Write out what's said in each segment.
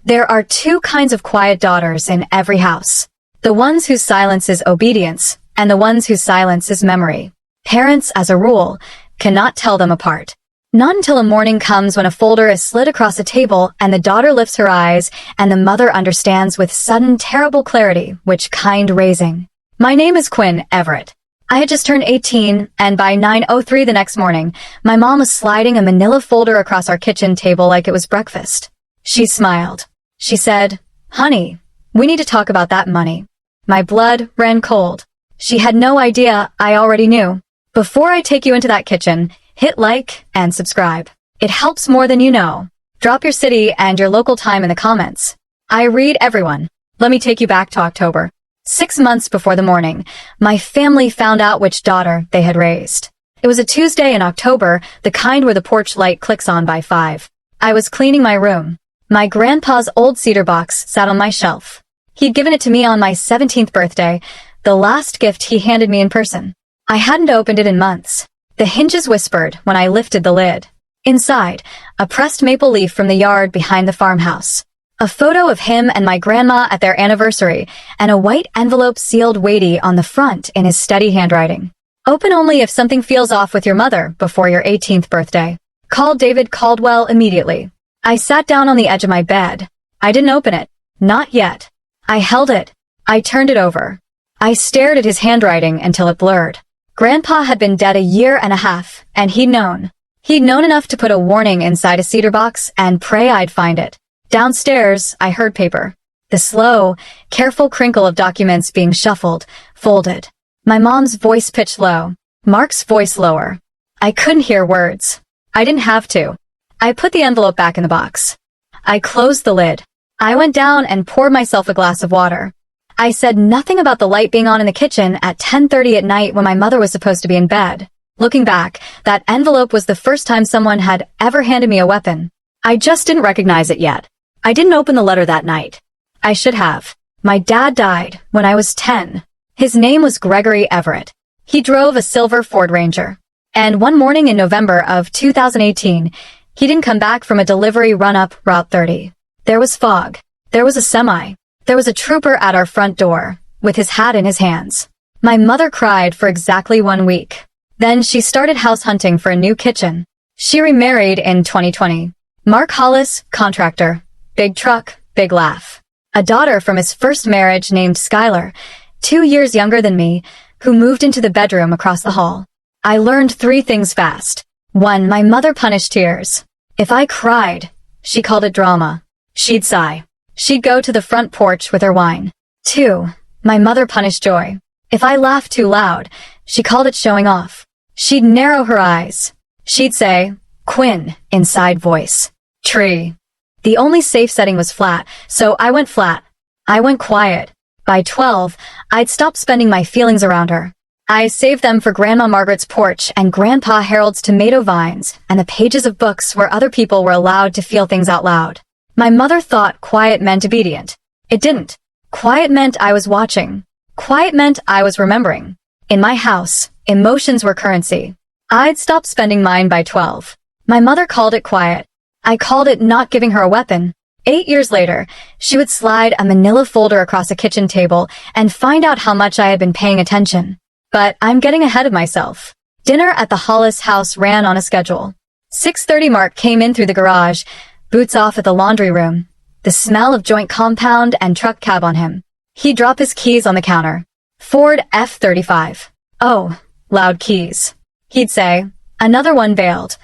There are two kinds of quiet daughters in every house. The ones whose silence is obedience, and the ones whose silence is memory. Parents, as a rule, cannot tell them apart. Not until a morning comes when a folder is slid across a table and the daughter lifts her eyes and the mother understands with sudden terrible clarity which kind raising. My name is Quinn Everett. I had just turned 18, and by 9:03 the next morning, my mom was sliding a manila folder across our kitchen table like it was breakfast. She smiled. She said, "Honey, we need to talk about that money." My blood ran cold. She had no idea I already knew. Before I take you into that kitchen, hit like and subscribe. It helps more than you know. Drop your city and your local time in the comments. I read everyone. Let me take you back to October. 6 months before the morning, my family found out which daughter they had raised. It was a Tuesday in October, the kind where the porch light clicks on by 5. I was cleaning my room. My grandpa's old cedar box sat on my shelf. He'd given it to me on my 17th birthday, the last gift he handed me in person. I hadn't opened it in months. The hinges whispered when I lifted the lid. Inside, a pressed maple leaf from the yard behind the farmhouse. A photo of him and my grandma at their anniversary, and a white envelope sealed weighty on the front in his steady handwriting. Open only if something feels off with your mother before your 18th birthday. Call David Caldwell immediately. I sat down on the edge of my bed. I didn't open it. Not yet. I held it. I turned it over. I stared at his handwriting until it blurred. Grandpa had been dead a year and a half, and he'd known. He'd known enough to put a warning inside a cedar box and pray I'd find it. Downstairs, I heard paper. The slow, careful crinkle of documents being shuffled, folded. My mom's voice pitched low. Mark's voice lower. I couldn't hear words. I didn't have to. I put the envelope back in the box. I closed the lid. I went down and poured myself a glass of water. I said nothing about the light being on in the kitchen at 10:30 at night when my mother was supposed to be in bed. Looking back, that envelope was the first time someone had ever handed me a weapon. I just didn't recognize it yet. I didn't open the letter that night. I should have. My dad died when I was 10. His name was Gregory Everett. He drove a silver Ford Ranger. And one morning in November of 2018, he didn't come back from a delivery run up Route 30. There was fog. There was a semi. There was a trooper at our front door, with his hat in his hands. My mother cried for exactly 1 week. Then she started house hunting for a new kitchen. She remarried in 2020. Mark Hollis, contractor. Big truck, big laugh. A daughter from his first marriage named Skylar, 2 years younger than me, who moved into the bedroom across the hall. I learned 3 things fast. 1, my mother punished tears. If I cried, she called it drama. She'd sigh. She'd go to the front porch with her wine. 2, my mother punished joy. If I laughed too loud, she called it showing off. She'd narrow her eyes. She'd say, "Quinn," inside voice. "Tree." The only safe setting was flat, so I went flat. I went quiet. By 12, I'd stopped spending my feelings around her. I saved them for Grandma Margaret's porch and Grandpa Harold's tomato vines and the pages of books where other people were allowed to feel things out loud. My mother thought quiet meant obedient. It didn't. Quiet meant I was watching. Quiet meant I was remembering. In my house, emotions were currency. I'd stopped spending mine by 12. My mother called it quiet. I called it not giving her a weapon. 8 years later, she would slide a manila folder across a kitchen table and find out how much I had been paying attention. But I'm getting ahead of myself. Dinner at the Hollis house ran on a schedule. 6:30 Mark came in through the garage, boots off at the laundry room, the smell of joint compound and truck cab on him. He'd drop his keys on the counter. Ford F-35. "Oh, loud keys." He'd say, "Another one bailed."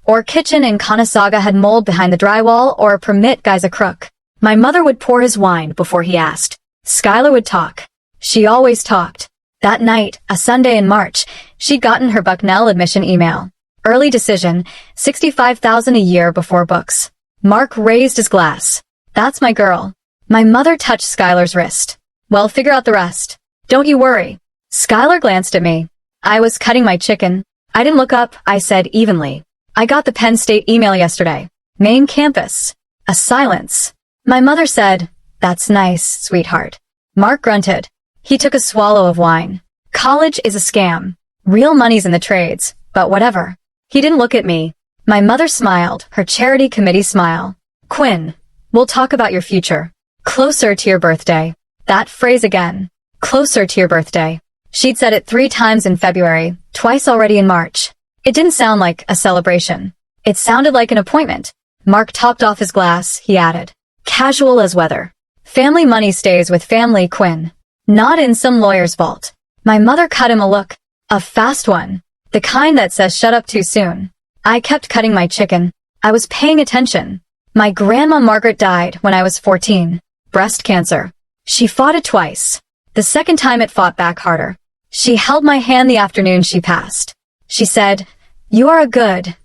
Or kitchen in Conesaga had mold behind the drywall, or permit guy's a crook. My mother would pour his wine before he asked. Skylar would talk. She always talked. That night, a Sunday in March, she'd gotten her Bucknell admission email. Early decision, $65,000 a year before books. Mark raised his glass. "That's my girl." My mother touched Skylar's wrist. "Well, figure out the rest. Don't you worry." Skylar glanced at me. I was cutting my chicken. I didn't look up, I said evenly. "I got the Penn State email yesterday. Main campus." A silence. My mother said, "That's nice, sweetheart." Mark grunted. He took a swallow of wine. "College is a scam. Real money's in the trades, but whatever." He didn't look at me. My mother smiled, her charity committee smile. "Quinn, We'll talk about your future. Closer to your birthday. That phrase again. Closer to your birthday. She'd said it 3 times in February, twice already in March. It didn't sound like a celebration. It sounded like an appointment. Mark topped off his glass, he added. Casual as weather. Family money stays with family, Quinn. Not in some lawyer's vault. My mother cut him a look. A fast one. The kind that says shut up too soon. I kept cutting my chicken. I was paying attention. My grandma Margaret died when I was 14. Breast cancer. She fought it twice. The second time it fought back harder. She held my hand the afternoon she passed. She said, "You are a good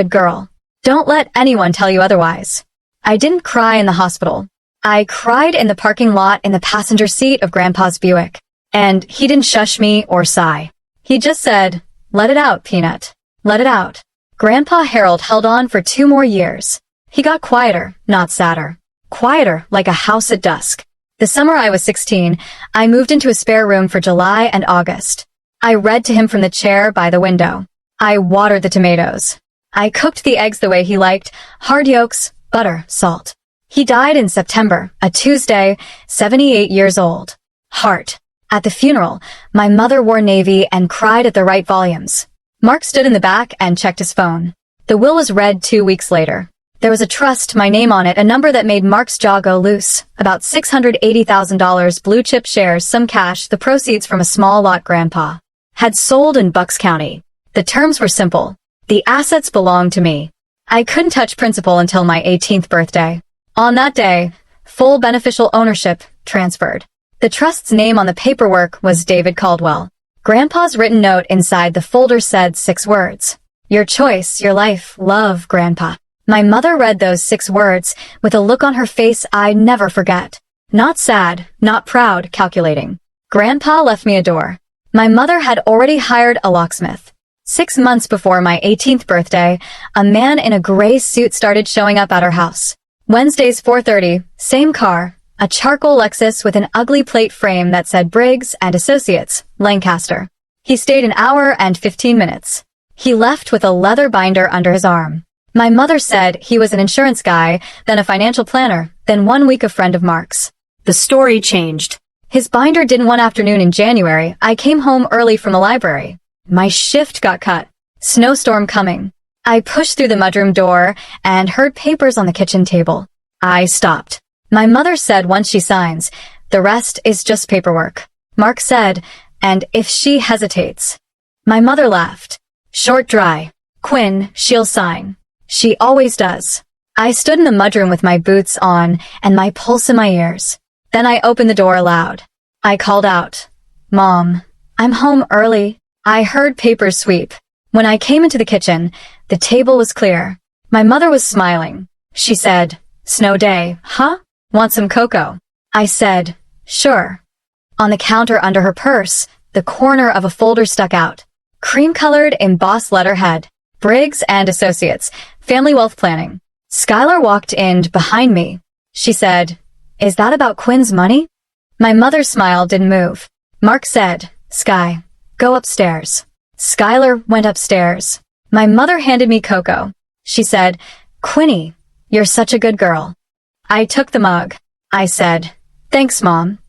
girl. Don't let anyone tell you otherwise." I didn't cry in the hospital. I cried in the parking lot in the passenger seat of Grandpa's Buick. And he didn't shush me or sigh. He just said, "Let it out, Peanut. Let it out." Grandpa Harold held on for 2 more years. He got quieter, not sadder. Quieter, like a house at dusk. The summer I was 16, I moved into a spare room for July and August. I read to him from the chair by the window. I watered the tomatoes. I cooked the eggs the way he liked, hard yolks, butter, salt. He died in September, a Tuesday, 78 years old. Heart. At the funeral, my mother wore navy and cried at the right volumes. Mark stood in the back and checked his phone. The will was read 2 weeks later. There was a trust, my name on it, a number that made Mark's jaw go loose. About $680,000 blue-chip shares, some cash, the proceeds from a small lot Grandpa had sold in Bucks County. The terms were simple. The assets belonged to me. I couldn't touch principal until my 18th birthday. On that day, full beneficial ownership transferred. The trust's name on the paperwork was David Caldwell. Grandpa's written note inside the folder said 6 words. Your choice, your life, love, Grandpa. My mother read those 6 words with a look on her face I'd never forget. Not sad, not proud, calculating. Grandpa left me a door. My mother had already hired a locksmith. 6 months before my 18th birthday, a man in a gray suit started showing up at our house. Wednesdays 4:30, same car, a charcoal Lexus with an ugly plate frame that said Briggs and Associates, Lancaster. He stayed an hour and 15 minutes. He left with a leather binder under his arm. My mother said he was an insurance guy, then a financial planner, then 1 week a friend of Mark's. The story changed. His binder didn't one afternoon in January. I came home early from the library. My shift got cut. Snowstorm coming. I pushed through the mudroom door and heard papers on the kitchen table. I stopped. My mother said once she signs, the rest is just paperwork. Mark said, and if she hesitates. My mother laughed. Short, dry. Quinn, she'll sign. She always does. I stood in the mudroom with my boots on and my pulse in my ears. Then I opened the door aloud. I called out, Mom, I'm home early. I heard papers sweep. When I came into the kitchen, the table was clear. My mother was smiling. She said, Snow day, huh? Want some cocoa? I said, sure. On the counter under her purse, the corner of a folder stuck out. Cream-colored embossed letterhead. Briggs and Associates, Family Wealth Planning. Skylar walked in behind me. She said, Is that about Quinn's money? My mother's smile didn't move. Mark said, Sky, go upstairs. Skylar went upstairs. My mother handed me cocoa. She said, Quinny, you're such a good girl. I took the mug. I said, Thanks, Mom.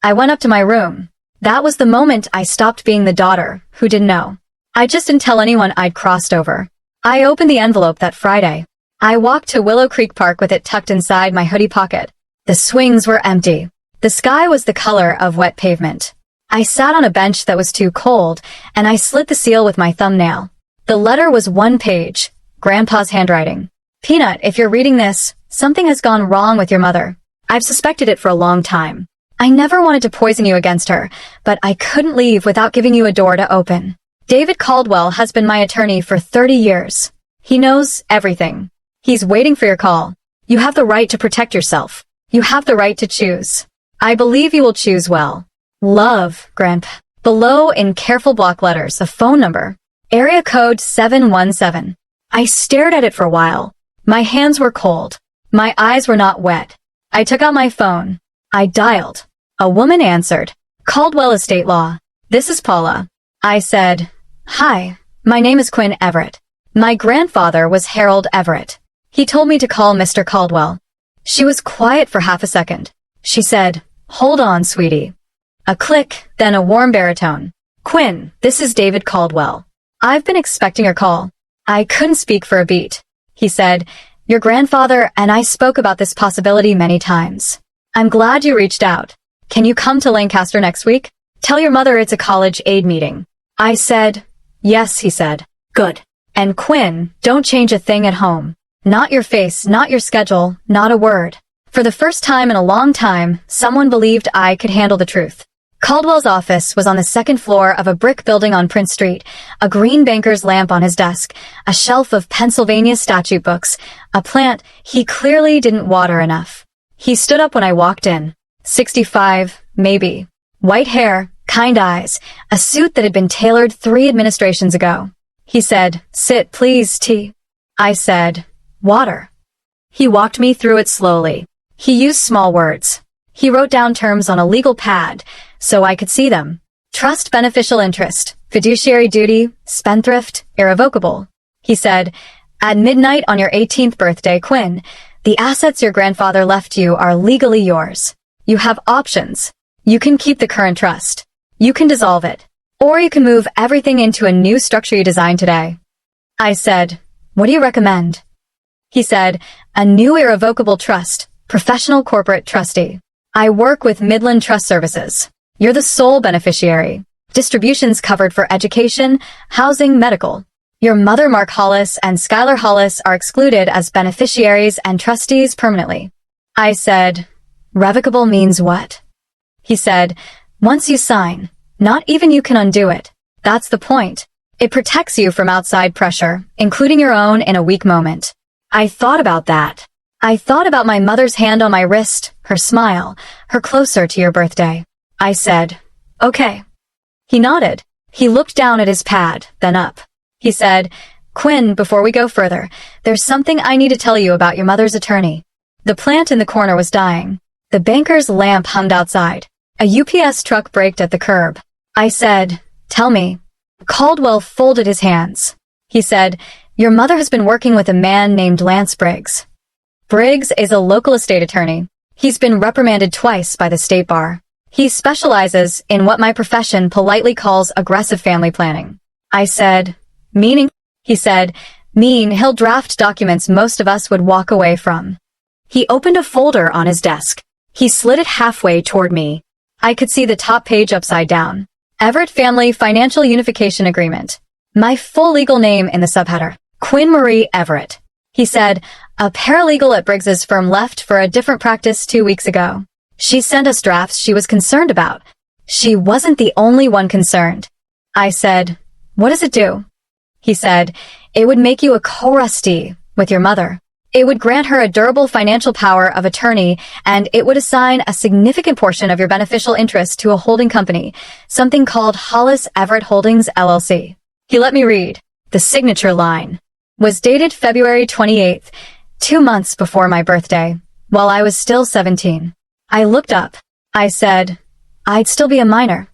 I went up to my room. That was the moment I stopped being the daughter who didn't know. I just didn't tell anyone I'd crossed over. I opened the envelope that Friday. I walked to Willow Creek Park with it tucked inside my hoodie pocket. The swings were empty. The sky was the color of wet pavement. I sat on a bench that was too cold, and I slit the seal with my thumbnail. The letter was 1 page, Grandpa's handwriting. Peanut, if you're reading this, something has gone wrong with your mother. I've suspected it for a long time. I never wanted to poison you against her, but I couldn't leave without giving you a door to open. David Caldwell has been my attorney for 30 years. He knows everything. He's waiting for your call. You have the right to protect yourself. You have the right to choose. I believe you will choose well. Love, Grandpa. Below in careful block letters, a phone number. Area code 717. I stared at it for a while. My hands were cold. My eyes were not wet. I took out my phone. I dialed. A woman answered. Caldwell Estate Law. This is Paula. I said, Hi, my name is Quinn Everett. My grandfather was Harold Everett. He told me to call Mr. Caldwell. She was quiet for half a second. She said, "Hold on, sweetie." A click, then a warm baritone. "Quinn, this is David Caldwell. I've been expecting your call." I couldn't speak for a beat. He said, "Your grandfather and I spoke about this possibility many times. I'm glad you reached out. Can you come to Lancaster next week? Tell your mother it's a college aid meeting." I said, "Yes," he said. "Good. And Quinn, don't change a thing at home. Not your face, not your schedule, not a word." For the first time in a long time, someone believed I could handle the truth. Caldwell's office was on the second floor of a brick building on Prince Street, a green banker's lamp on his desk, a shelf of Pennsylvania statute books, a plant he clearly didn't water enough. He stood up when I walked in. 65, maybe. White hair, kind eyes, a suit that had been tailored 3 administrations ago. He said, "Sit, please, T." I said, "Water." He walked me through it slowly. He used small words. He wrote down terms on a legal pad so I could see them. Trust, beneficial interest, fiduciary duty, spendthrift, irrevocable. He said, "At midnight on your 18th birthday, Quinn, the assets your grandfather left you are legally yours. You have options. You can keep the current trust. You can dissolve it. Or you can move everything into a new structure you designed today." I said, "What do you recommend?" He said, "A new irrevocable trust, professional corporate trustee. I work with Midland Trust Services. You're the sole beneficiary. Distributions covered for education, housing, medical. Your mother, Mark Hollis, and Skylar Hollis are excluded as beneficiaries and trustees permanently." I said, "Revocable means what?" He said, "Once you sign, not even you can undo it. That's the point. It protects you from outside pressure, including your own in a weak moment." I thought about that. I thought about my mother's hand on my wrist, her smile, her closer to your birthday. I said, "Okay." He nodded. He looked down at his pad, then up. He said, "Quinn, before we go further, there's something I need to tell you about your mother's attorney." The plant in the corner was dying. The banker's lamp hummed outside. A UPS truck braked at the curb. I said, "Tell me." Caldwell folded his hands. He said, "Your mother has been working with a man named Lance Briggs. Briggs is a local estate attorney. He's been reprimanded twice by the state bar. He specializes in what my profession politely calls aggressive family planning." I said, "Meaning?" He said, "Mean he'll draft documents most of us would walk away from." He opened a folder on his desk. He slid it halfway toward me. I could see the top page upside down. Everett Family Financial Unification Agreement. My full legal name in the subheader. Quinn Marie Everett. He said, "A paralegal at Briggs's firm left for a different practice 2 weeks ago. She sent us drafts she was concerned about. She wasn't the only one concerned." I said, "What does it do?" He said, "It would make you a co-trustee with your mother. It would grant her a durable financial power of attorney, and it would assign a significant portion of your beneficial interest to a holding company, something called Hollis Everett Holdings, LLC." He let me read. The signature line was dated February 28th, 2 months before my birthday, while I was still 17. I looked up. I said, "I'd still be a minor."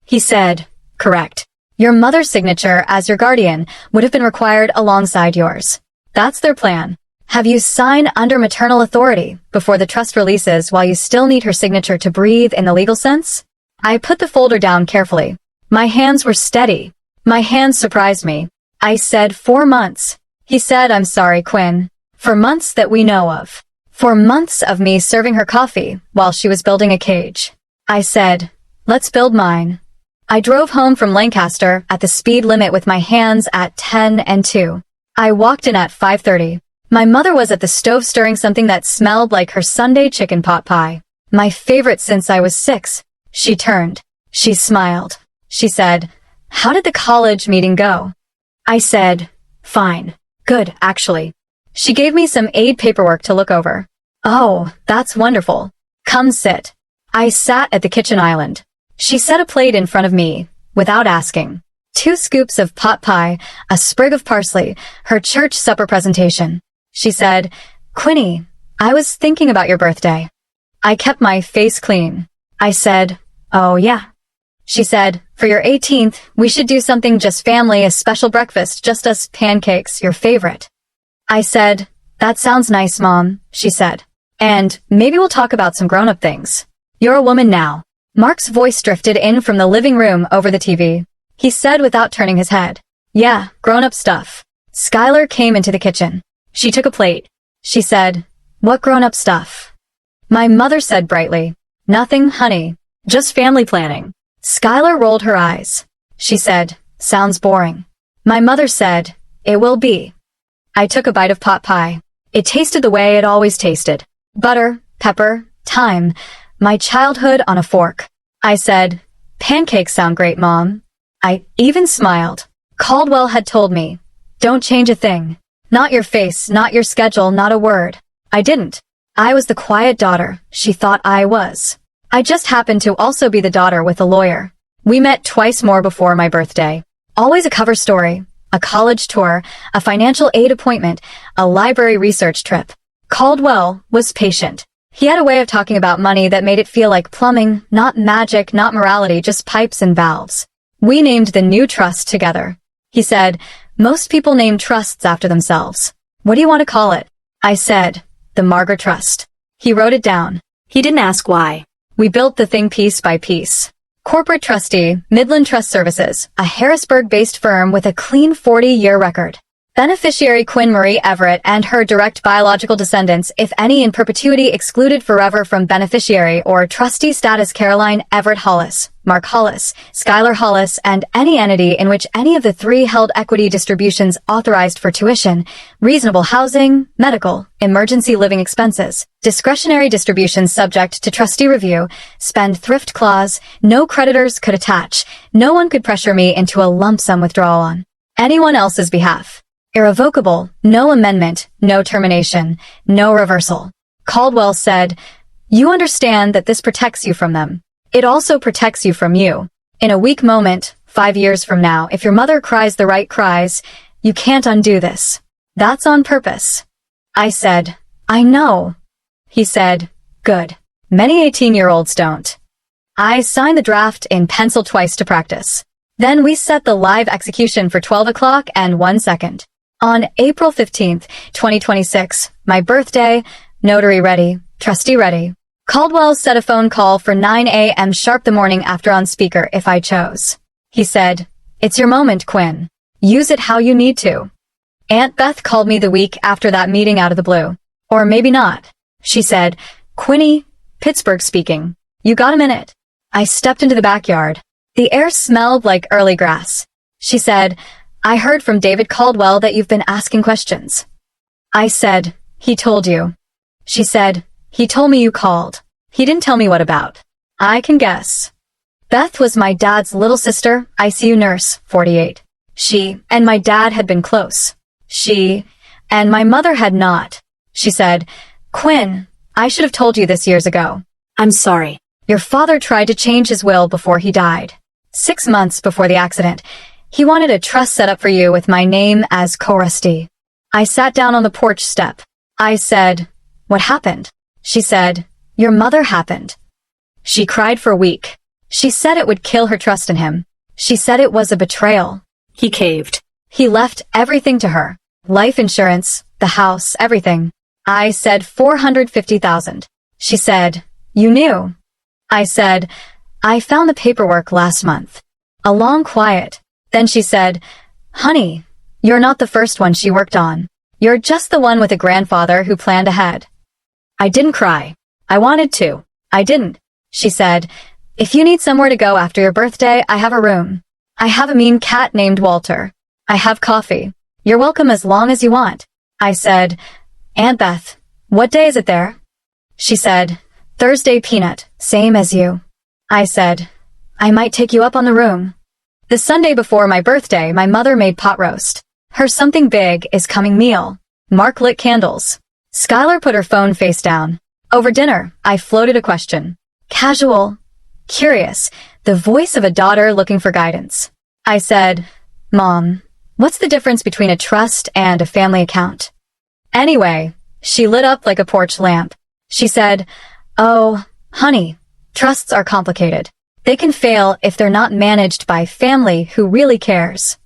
He said, "Correct. Your mother's signature as your guardian would have been required alongside yours. That's their plan. Have you sign under maternal authority before the trust releases while you still need her signature to breathe in the legal sense?" I put the folder down carefully. My hands were steady. My hands surprised me. I said, 4 months. He said, "I'm sorry, Quinn. For months that we know of. For months of me serving her coffee while she was building a cage." I said, "Let's build mine." I drove home from Lancaster at the speed limit with my hands at 10 and 2. I walked in at 5:30. My mother was at the stove stirring something that smelled like her Sunday chicken pot pie. My favorite since I was 6. She turned. She smiled. She said, "How did the college meeting go?" I said, "Fine. Good, actually." She gave me some aid paperwork to look over. "Oh, that's wonderful. Come sit." I sat at the kitchen island. She set a plate in front of me, without asking. 2 scoops of pot pie, a sprig of parsley, her church supper presentation. She said, "Quinny, I was thinking about your birthday." I kept my face clean. I said, "Oh yeah." She said, "For your 18th, we should do something just family, a special breakfast, just us, pancakes, your favorite." I said, "That sounds nice, Mom," she said. And maybe we'll talk about some grown-up things. You're a woman now. Mark's voice drifted in from the living room over the TV. He said without turning his head. Yeah, grown-up stuff. Skylar came into the kitchen. She took a plate. She said, "What grown-up stuff?" My mother said brightly, "Nothing, honey. Just family planning." Skylar rolled her eyes. She said, "Sounds boring." My mother said, "It will be." I took a bite of pot pie. It tasted the way it always tasted. Butter, pepper, thyme, my childhood on a fork. I said, "Pancakes sound great, Mom." I even smiled. Caldwell had told me, "Don't change a thing. Not your face, not your schedule, not a word." I didn't. I was the quiet daughter she thought I was. I just happened to also be the daughter with a lawyer. We met twice more before my birthday. Always a cover story, a college tour, a financial aid appointment, a library research trip. Caldwell was patient. He had a way of talking about money that made it feel like plumbing, not magic, not morality, just pipes and valves. We named the new trust together. He said, "Most people name trusts after themselves. What do you want to call it?" I said, "The Margaret Trust." He wrote it down. He didn't ask why. We built the thing piece by piece. Corporate trustee, Midland Trust Services, a Harrisburg-based firm with a clean 40-year record. Beneficiary Quinn Marie Everett and her direct biological descendants, if any in perpetuity, excluded forever from beneficiary or trustee status: Caroline Everett Hollis, Mark Hollis, Skylar Hollis, and any entity in which any of the three held equity distributions authorized for tuition, reasonable housing, medical, emergency living expenses, discretionary distributions subject to trustee review, spend-thrift clause, no creditors could attach, no one could pressure me into a lump sum withdrawal on anyone else's behalf. Irrevocable, no amendment, no termination, no reversal. Caldwell said, "You understand that this protects you from them. It also protects you from you. In a weak moment, 5 years from now, if your mother cries the right cries, you can't undo this. That's on purpose." I said, "I know." He said, "Good. Many 18-year-olds don't." I signed the draft in pencil twice to practice. Then we set the live execution for 12 o'clock and 1 second. On April 15th, 2026, my birthday, notary ready, trustee ready. Caldwell set a phone call for 9 a.m. sharp the morning after on speaker if I chose. He said, "It's your moment, Quinn. Use it how you need to." Aunt Beth called me the week after that meeting out of the blue. Or maybe not. She said, "Quinny, Pittsburgh speaking. You got a minute?" I stepped into the backyard. The air smelled like early grass. She said, "I heard from David Caldwell that you've been asking questions." I said, "He told you." She said, "He told me you called. He didn't tell me what about." I can guess. Beth was my dad's little sister, ICU nurse, 48. She and my dad had been close. She and my mother had not. She said, "Quinn, I should have told you this years ago. I'm sorry. Your father tried to change his will before he died. 6 months before the accident. He wanted a trust set up for you with my name as co-trustee." I sat down on the porch step. I said, "What happened?" She said, "Your mother happened." She cried for a week. She said it would kill her trust in him. She said it was a betrayal. He caved. He left everything to her. Life insurance, the house, everything. I said $450,000. She said, "You knew." I said, "I found the paperwork last month." A long quiet. Then she said, "Honey, you're not the first one she worked on. You're just the one with a grandfather who planned ahead." I didn't cry. I wanted to. I didn't. She said, "If you need somewhere to go after your birthday, I have a room. I have a mean cat named Walter. I have coffee. You're welcome as long as you want." I said, "Aunt Beth, what day is it there?" She said, "Thursday, Peanut, same as you." I said, "I might take you up on the room." The Sunday before my birthday, my mother made pot roast. Her something big is coming meal. Mark lit candles. Skylar put her phone face down. Over dinner, I floated a question. Casual, curious, the voice of a daughter looking for guidance. I said, "Mom, what's the difference between a trust and a family account?" Anyway, she lit up like a porch lamp. She said, "Oh, honey, trusts are complicated. They can fail if they're not managed by family who really cares."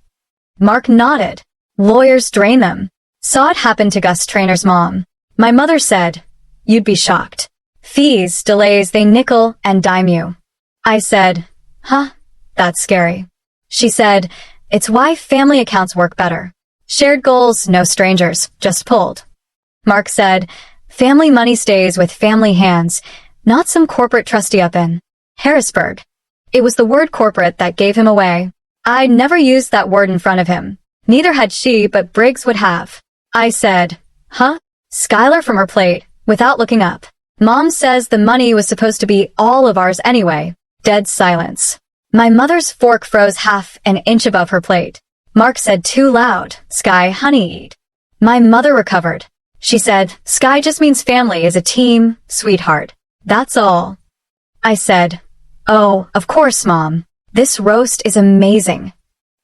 Mark nodded. Lawyers drain them. Saw it happen to Gus Trainor's mom. My mother said, You'd be shocked. Fees, delays, they nickel and dime you. I said, huh? That's scary. She said, it's why family accounts work better. Shared goals, no strangers, just pulled. Mark said, family money stays with family hands, not some corporate trustee up in Harrisburg. It was the word corporate that gave him away. I'd never used that word in front of him. Neither had she, but Briggs would have. I said, huh? Skylar from her plate, without looking up. Mom says the money was supposed to be all of ours anyway. Dead silence. My mother's fork froze half an inch above her plate. Mark said too loud, Sky, honey, eat. My mother recovered. She said, Sky just means family is a team, sweetheart. That's all. I said, oh, of course, Mom. This roast is amazing.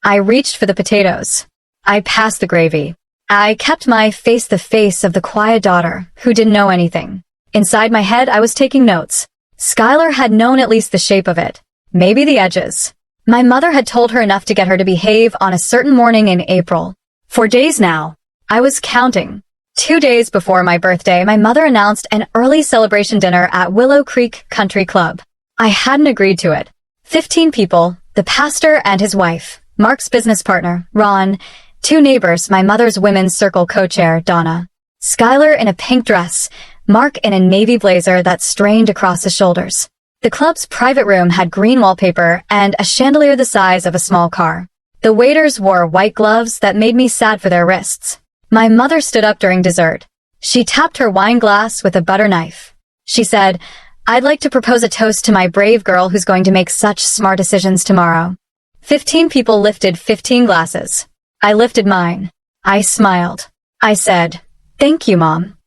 I reached for the potatoes. I passed the gravy. I kept my face the face of the quiet daughter who didn't know anything. Inside my head, I was taking notes. Skylar had known at least the shape of it. Maybe the edges. My mother had told her enough to get her to behave on a certain morning in April. For days now, I was counting. 2 days before my birthday, my mother announced an early celebration dinner at Willow Creek Country Club. I hadn't agreed to it. 15 people, the pastor and his wife, Mark's business partner, Ron, 2 neighbors, my mother's women's circle co-chair, Donna, Skylar in a pink dress, Mark in a navy blazer that strained across his shoulders. The club's private room had green wallpaper and a chandelier the size of a small car. The waiters wore white gloves that made me sad for their wrists. My mother stood up during dessert. She tapped her wine glass with a butter knife. She said, I'd like to propose a toast to my brave girl who's going to make such smart decisions tomorrow. 15 people lifted 15 glasses. I lifted mine. I smiled. I said, thank you, Mom.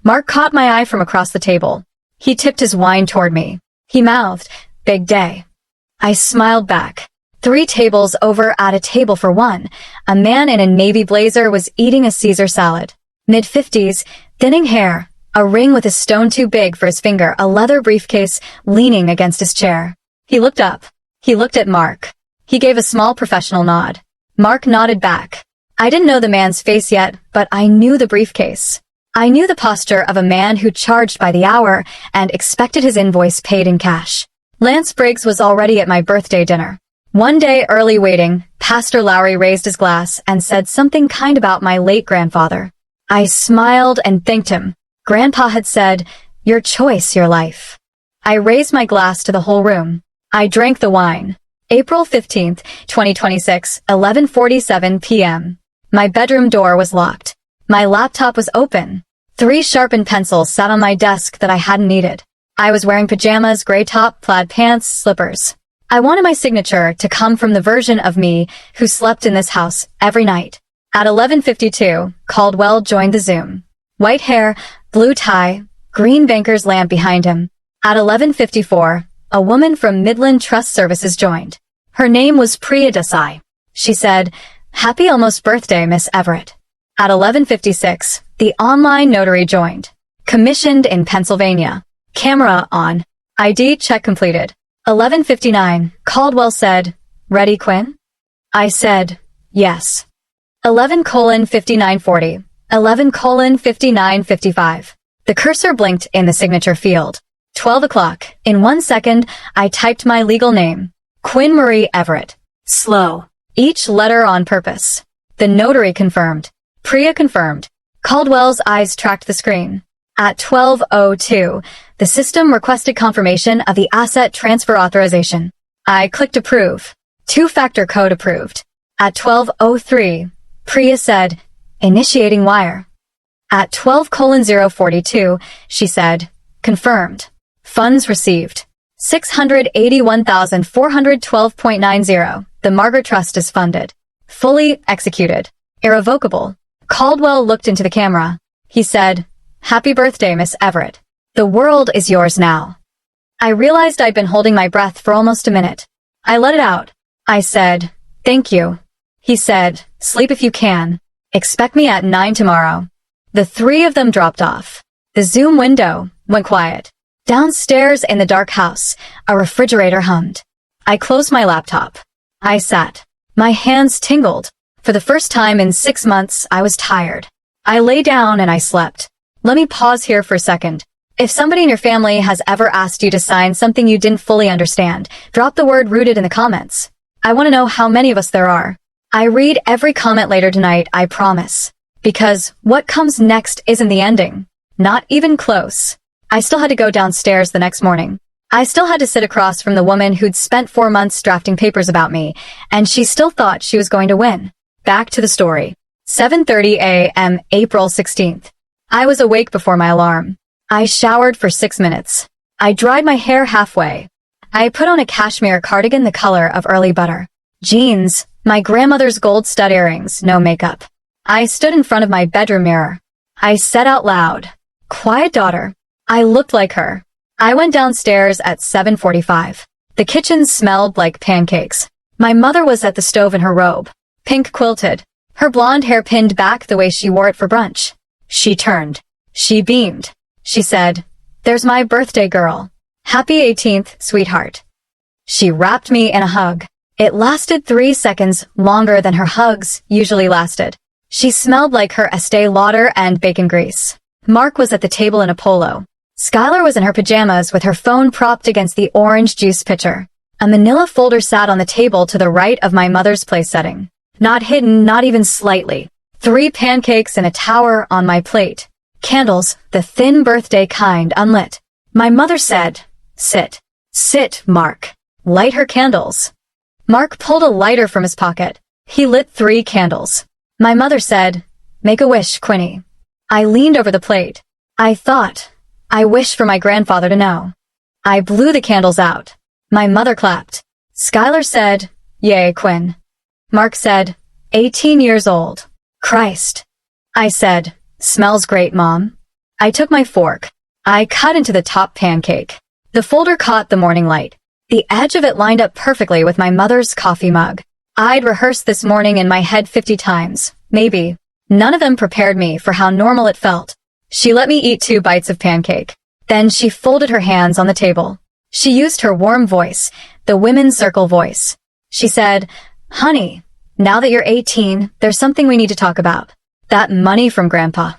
Mark caught my eye from across the table. He tipped his wine toward me. He mouthed, big day. I smiled back. 3 tables over at a table for one, a man in a navy blazer was eating a Caesar salad. Mid-50s, thinning hair, a ring with a stone too big for his finger, a leather briefcase leaning against his chair. He looked up. He looked at Mark. He gave a small professional nod. Mark nodded back. I didn't know the man's face yet, but I knew the briefcase. I knew the posture of a man who charged by the hour and expected his invoice paid in cash. Lance Briggs was already at my birthday dinner. One day early waiting, Pastor Lowry raised his glass and said something kind about my late grandfather. I smiled and thanked him. Grandpa had said, your choice, your life. I raised my glass to the whole room. I drank the wine. April 15th, 2026, 11:47 p.m. My bedroom door was locked. My laptop was open. 3 sharpened pencils sat on my desk that I hadn't needed. I was wearing pajamas, gray top, plaid pants, slippers. I wanted my signature to come from the version of me who slept in this house every night. At 11:52, Caldwell joined the Zoom. White hair, blue tie, green banker's lamp behind him. At 11:54, a woman from Midland Trust Services joined. Her name was Priya Desai. She said, happy almost birthday, Miss Everett. At 11:56, the online notary joined. Commissioned in Pennsylvania. Camera on. ID check completed. 11:59, Caldwell said, ready, Quinn? I said, yes. 11:59:40, 11:59:55. The cursor blinked in the signature field. 12 o'clock. In 1 second, I typed my legal name. Quinn Marie Everett. Slow. Each letter on purpose. The notary confirmed. Priya confirmed. Caldwell's eyes tracked the screen. At 12:02, the system requested confirmation of the asset transfer authorization. I clicked approve. 2-factor code approved. At 12:03, Priya said, initiating wire. At 12:042, she said, confirmed. Funds received. 681,412.90. The Margaret Trust is funded. Fully executed. Irrevocable. Caldwell looked into the camera. He said, happy birthday, Miss Everett. The world is yours now. I realized I'd been holding my breath for almost a minute. I let it out. I said, thank you. He said, sleep if you can. Expect me at 9 tomorrow. The 3 of them dropped off. The Zoom window went quiet. Downstairs in the dark house, a refrigerator hummed. I closed my laptop. I sat. My hands tingled. For the first time in 6 months, I was tired. I lay down and I slept. Let me pause here for a second. If somebody in your family has ever asked you to sign something you didn't fully understand, drop the word rooted in the comments. I want to know how many of us there are. I read every comment later tonight, I promise. Because what comes next isn't the ending. Not even close. I still had to go downstairs the next morning. I still had to sit across from the woman who'd spent 4 months drafting papers about me, and she still thought she was going to win. Back to the story. 7:30 a.m. April 16th. I was awake before my alarm. I showered for 6 minutes. I dried my hair halfway. I put on a cashmere cardigan the color of early butter. Jeans, my grandmother's gold stud earrings, no makeup. I stood in front of my bedroom mirror. I said out loud, "Quiet daughter." I looked like her. I went downstairs at 7:45. The kitchen smelled like pancakes. My mother was at the stove in her robe, pink quilted, her blonde hair pinned back the way she wore it for brunch. She turned. She beamed. She said, "There's my birthday girl. Happy 18th, sweetheart." She wrapped me in a hug. It lasted 3 seconds longer than her hugs usually lasted. She smelled like her Estee Lauder and bacon grease. Mark was at the table in a polo. Skylar was in her pajamas with her phone propped against the orange juice pitcher. A manila folder sat on the table to the right of my mother's place setting. Not hidden, not even slightly. 3 pancakes in a tower on my plate. Candles, the thin birthday kind, unlit. My mother said, "Sit. Sit, Mark. Light her candles." Mark pulled a lighter from his pocket. He lit 3 candles. My mother said, "Make a wish, Quinny." I leaned over the plate. I thought, I wish for my grandfather to know. I blew the candles out. My mother clapped. Skylar said, "Yay, Quinn." Mark said, 18 years old. Christ. I said, "Smells great, Mom." I took my fork. I cut into the top pancake. The folder caught the morning light. The edge of it lined up perfectly with my mother's coffee mug. I'd rehearsed this morning in my head 50 times, maybe. None of them prepared me for how normal it felt. She let me eat 2 bites of pancake. Then she folded her hands on the table. She used her warm voice, the women's circle voice. She said, "Honey, now that you're 18, there's something we need to talk about. That money from Grandpa."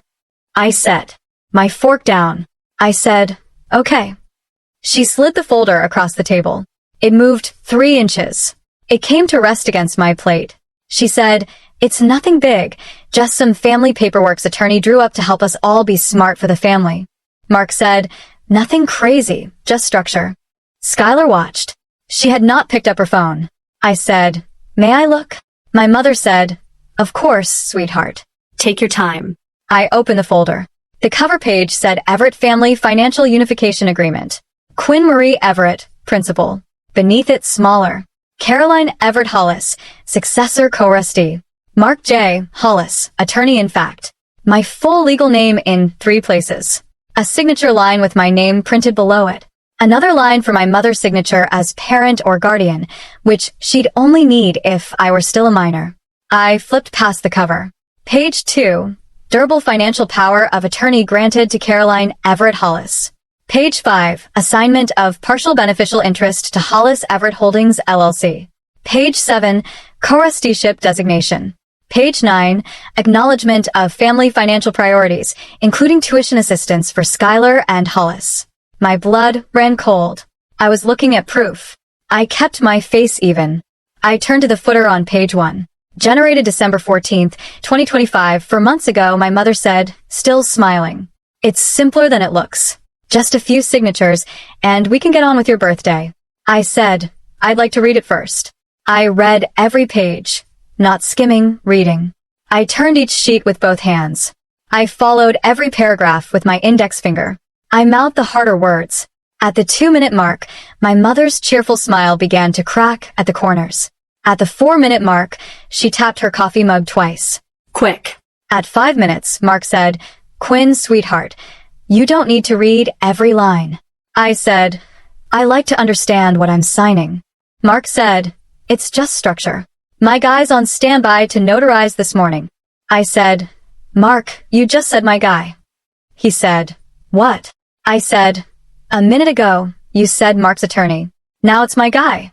I set my fork down. I said, "Okay." She slid the folder across the table. It moved 3 inches. It came to rest against my plate. She said, "It's nothing big, just some family paperwork's attorney drew up to help us all be smart for the family." Mark said, "Nothing crazy, just structure." Skylar watched. She had not picked up her phone. I said, "May I look?" My mother said, "Of course, sweetheart. Take your time." I opened the folder. The cover page said Everett Family Financial Unification Agreement. Quinn Marie Everett, Principal. Beneath it, smaller. Caroline Everett Hollis, Successor Co-Trustee. Mark J. Hollis, Attorney in fact. My full legal name in 3 places. A signature line with my name printed below it. Another line for my mother's signature as parent or guardian, which she'd only need if I were still a minor. I flipped past the cover. Page 2. Durable financial power of attorney granted to Caroline Everett Hollis. Page 5. Assignment of partial beneficial interest to Hollis Everett Holdings, LLC. Page 7. Co-trusteeship designation. Page 9. Acknowledgement of family financial priorities, including tuition assistance for Skylar and Hollis. My blood ran cold. I was looking at proof. I kept my face even. I turned to the footer on page 1. Generated December 14th, 2025. 4 months ago, my mother said, still smiling. "It's simpler than it looks. Just a few signatures, and we can get on with your birthday." I said, "I'd like to read it first." I read every page. Not skimming, reading. I turned each sheet with both hands. I followed every paragraph with my index finger. I mouthed the harder words. At the 2-minute mark, my mother's cheerful smile began to crack at the corners. At the 4-minute mark, she tapped her coffee mug twice. "Quick." At 5 minutes, Mark said, "Quinn, sweetheart, you don't need to read every line." I said, "I like to understand what I'm signing." Mark said, "It's just structure. My guy's on standby to notarize this morning." I said, "Mark, you just said my guy." He said, "What?" I said, "A minute ago, you said Mark's attorney. Now it's my guy."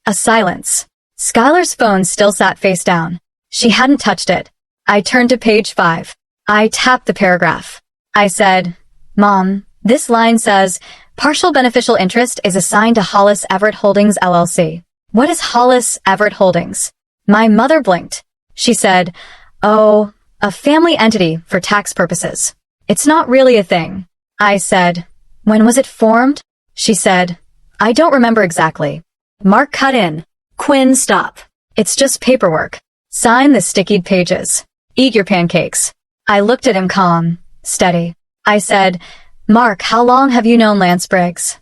A silence. Skylar's phone still sat face down. She hadn't touched it. I turned to page 5. I tapped the paragraph. I said, "Mom, This line says, partial beneficial interest is assigned to Hollis Everett Holdings LLC. What is Hollis Everett Holdings? My mother blinked. She said, oh, a family entity for tax purposes. It's not really a thing. I said, when was it formed? She said, I don't remember exactly. Mark cut in. Quinn, stop. It's just paperwork. Sign the stickied pages. Eat your pancakes. I looked at him calm, steady. I said, Mark, how long have you known Lance Briggs?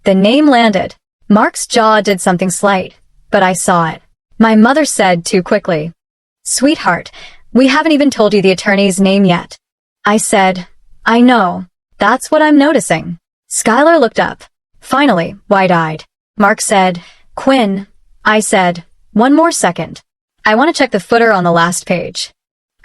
The name landed. Mark's jaw did something slight, but I saw it. My mother said too quickly, Sweetheart, we haven't even told you the attorney's name yet. I said, I know. That's what I'm noticing. Skylar looked up, finally, wide-eyed. Mark said, Quinn. I said, one more second. I want to check the footer on the last page.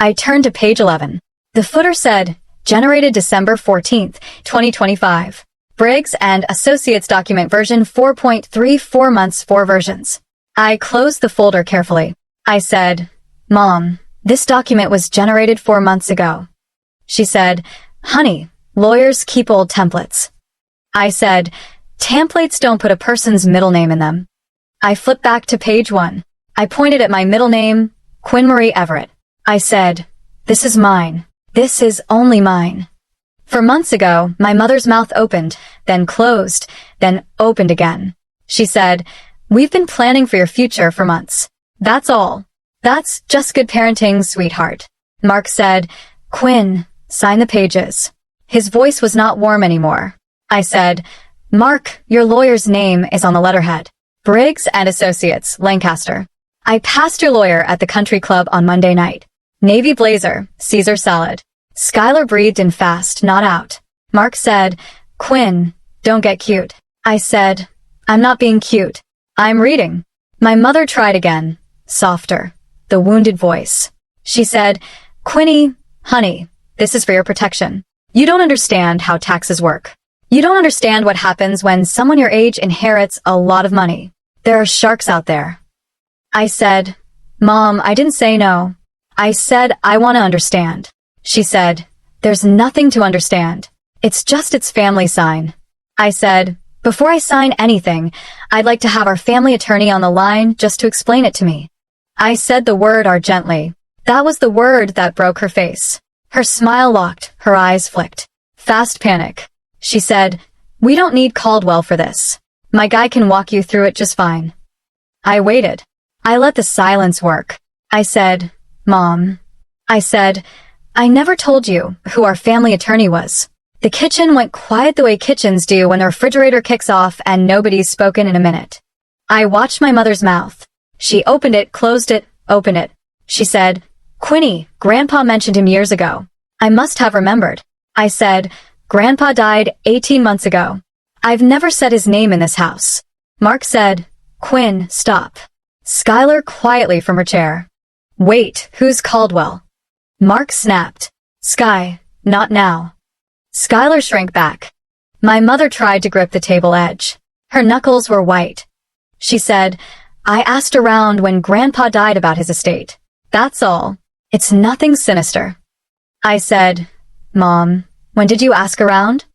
I turned to page 11. The footer said, generated December 14th, 2025. Briggs and Associates document version 4.34 months 4 versions. I closed the folder carefully. I said, Mom, this document was generated 4 months ago. She said, Honey, lawyers keep old templates. I said, templates don't put a person's middle name in them. I flipped back to page 1. I pointed at my middle name, Quinn Marie Everett. I said, this is mine. This is only mine. For months ago, my mother's mouth opened, then closed, then opened again. She said, we've been planning for your future for months. That's all. That's just good parenting, sweetheart. Mark said, Quinn, sign the pages. His voice was not warm anymore. I said, Mark, your lawyer's name is on the letterhead. Briggs and Associates, Lancaster. I passed your lawyer at the country club on Monday night. Navy blazer, Caesar salad. Skylar breathed in fast, not out. Mark said, Quinn, don't get cute. I said, I'm not being cute. I'm reading. My mother tried again, softer, the wounded voice. She said, Quinny, honey, this is for your protection. You don't understand how taxes work. You don't understand what happens when someone your age inherits a lot of money. There are sharks out there. I said, Mom, I didn't say no. I said, I want to understand. She said, there's nothing to understand. It's just its family sign. I said, before I sign anything, I'd like to have our family attorney on the line just to explain it to me. I said the word "are" gently. That was the word that broke her face. Her smile locked, her eyes flicked. Fast panic. She said, we don't need Caldwell for this. My guy can walk you through it just fine. I waited. I let the silence work. I said, Mom. I said, I never told you who our family attorney was. The kitchen went quiet the way kitchens do when the refrigerator kicks off and nobody's spoken in a minute. I watched my mother's mouth. She opened it, closed it, opened it. She said, Quinny, Grandpa mentioned him years ago. I must have remembered. I said, Grandpa died 18 months ago. I've never said his name in this house. Mark said, Quinn, stop. Skylar quietly from her chair. Wait, who's Caldwell? Mark snapped. Sky, not now. Skylar shrank back. My mother tried to grip the table edge. Her knuckles were white. She said, I asked around when Grandpa died about his estate. That's all. It's nothing sinister. I said, Mom, when did you ask around?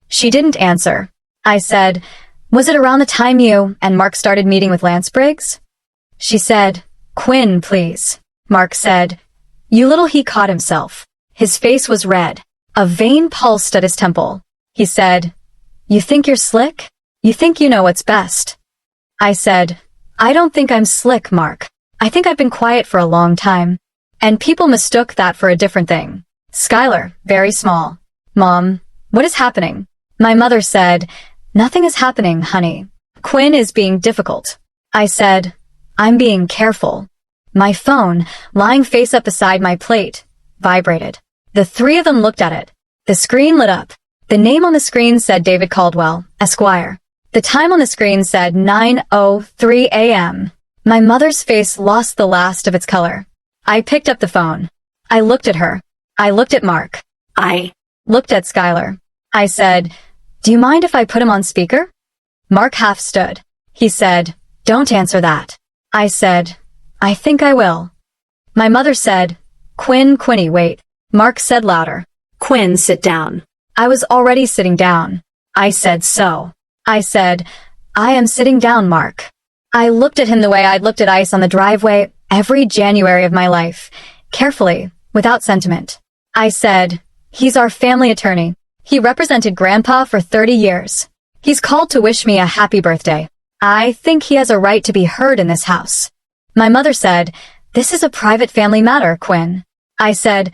She didn't answer. I said, was it around the time you and Mark started meeting with Lance Briggs? She said, Quinn, please. Mark said, you little. He caught himself. His face was red. A vein pulsed at his temple. He said, you think you're slick? You think you know what's best? I said, I don't think I'm slick, Mark. I think I've been quiet for a long time. And people mistook that for a different thing. Skylar, very small. Mom, what is happening? My mother said, nothing is happening, honey. Quinn is being difficult. I said, I'm being careful. My phone, lying face up beside my plate, vibrated. The three of them looked at it. The screen lit up. The name on the screen said David Caldwell, Esquire. The time on the screen said 9:03 a.m. My mother's face lost the last of its color. I picked up the phone. I looked at her. I looked at Mark. I looked at Skylar. I said, do you mind if I put him on speaker? Mark half stood. He said, don't answer that. I said, I think I will. My mother said, Quinny, wait. Mark said louder, Quinn, sit down. I was already sitting down. I said so. I said, I am sitting down, Mark. I looked at him the way I'd looked at ice on the driveway every January of my life, carefully, without sentiment. I said, he's our family attorney. He represented Grandpa for 30 years. He's called to wish me a happy birthday. I think he has a right to be heard in this house. My mother said, this is a private family matter, Quinn. I said,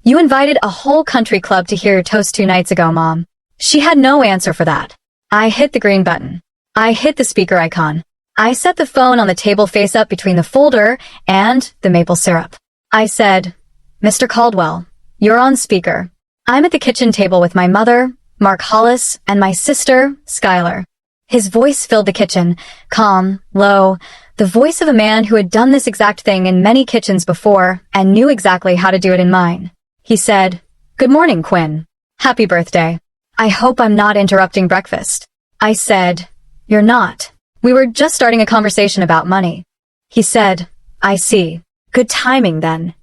you invited a whole country club to hear your toast 2 nights ago, Mom. She had no answer for that. I hit the green button. I hit the speaker icon. I set the phone on the table face up between the folder and the maple syrup. I said, Mr. Caldwell, you're on speaker. I'm at the kitchen table with my mother, Mark Hollis, and my sister, Skylar. His voice filled the kitchen, calm, low, the voice of a man who had done this exact thing in many kitchens before and knew exactly how to do it in mine. He said, Good morning, Quinn. Happy birthday. I hope I'm not interrupting breakfast. I said, You're not. We were just starting a conversation about money. He said, I see. Good timing, then.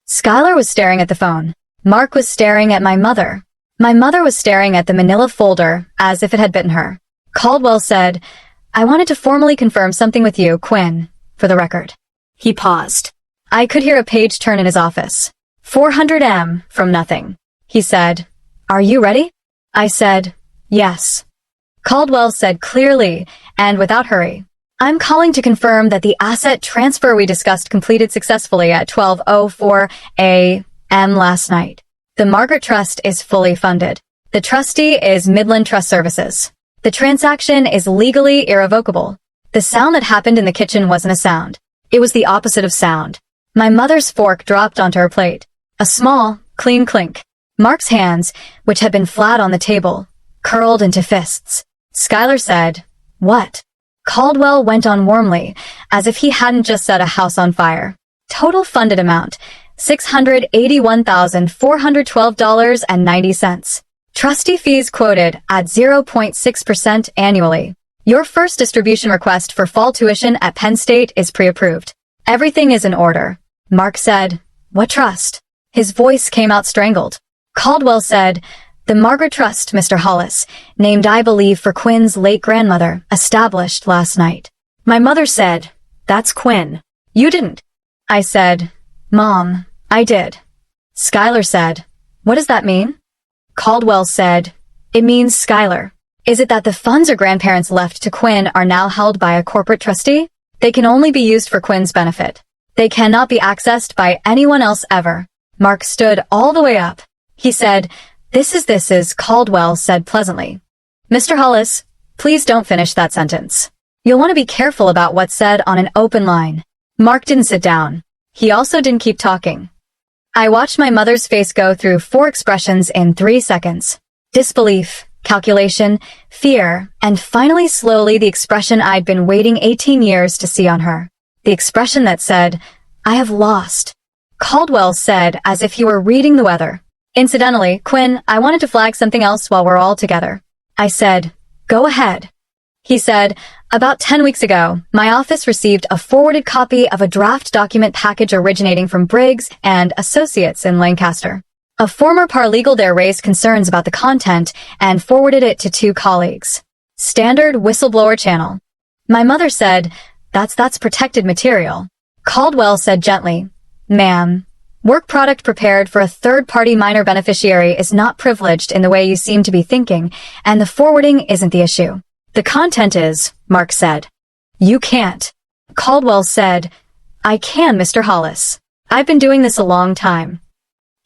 Skylar was staring at the phone. Mark was staring at my mother. My mother was staring at the manila folder as if it had bitten her. Caldwell said, I wanted to formally confirm something with you, Quinn, for the record. He paused. I could hear a page turn in his office. 400M from nothing. He said, Are you ready? I said, Yes. Caldwell said clearly and without hurry, I'm calling to confirm that the asset transfer we discussed completed successfully at 12:04 a.m. last night. The Margaret Trust is fully funded. The trustee is Midland Trust Services. The transaction is legally irrevocable. The sound that happened in the kitchen wasn't a sound. It was the opposite of sound. My mother's fork dropped onto her plate. A small, clean clink. Mark's hands, which had been flat on the table, curled into fists. Skylar said, What? Caldwell went on warmly, as if he hadn't just set a house on fire. Total funded amount, $681,412.90. Trustee fees quoted at 0.6% annually. Your first distribution request for fall tuition at Penn State is pre-approved. Everything is in order. Mark said, What trust? His voice came out strangled. Caldwell said, The Margaret Trust, Mr. Hollis, named I believe for Quinn's late grandmother, established last night. My mother said, That's Quinn. You didn't. I said, Mom, I did. Skylar said, What does that mean? Caldwell said, It means Skylar. Is it that the funds her grandparents left to Quinn are now held by a corporate trustee? They can only be used for Quinn's benefit. They cannot be accessed by anyone else ever. Mark stood all the way up. He said, This is, Caldwell said pleasantly. Mr. Hollis, please don't finish that sentence. You'll want to be careful about what's said on an open line. Mark didn't sit down. He also didn't keep talking. I watched my mother's face go through 4 expressions in 3 seconds. Disbelief, calculation, fear, and finally slowly the expression I'd been waiting 18 years to see on her. The expression that said, I have lost. Caldwell said as if he were reading the weather. Incidentally, Quinn, I wanted to flag something else while we're all together. I said, Go ahead. He said, About 10 weeks ago, my office received a forwarded copy of a draft document package originating from Briggs and Associates in Lancaster. A former paralegal there raised concerns about the content and forwarded it to 2 colleagues. Standard whistleblower channel. My mother said, That's protected material. Caldwell said gently, Ma'am, work product prepared for a third-party minor beneficiary is not privileged in the way you seem to be thinking, and the forwarding isn't the issue. The content is, Mark said. You can't. Caldwell said, I can, Mr. Hollis. I've been doing this a long time.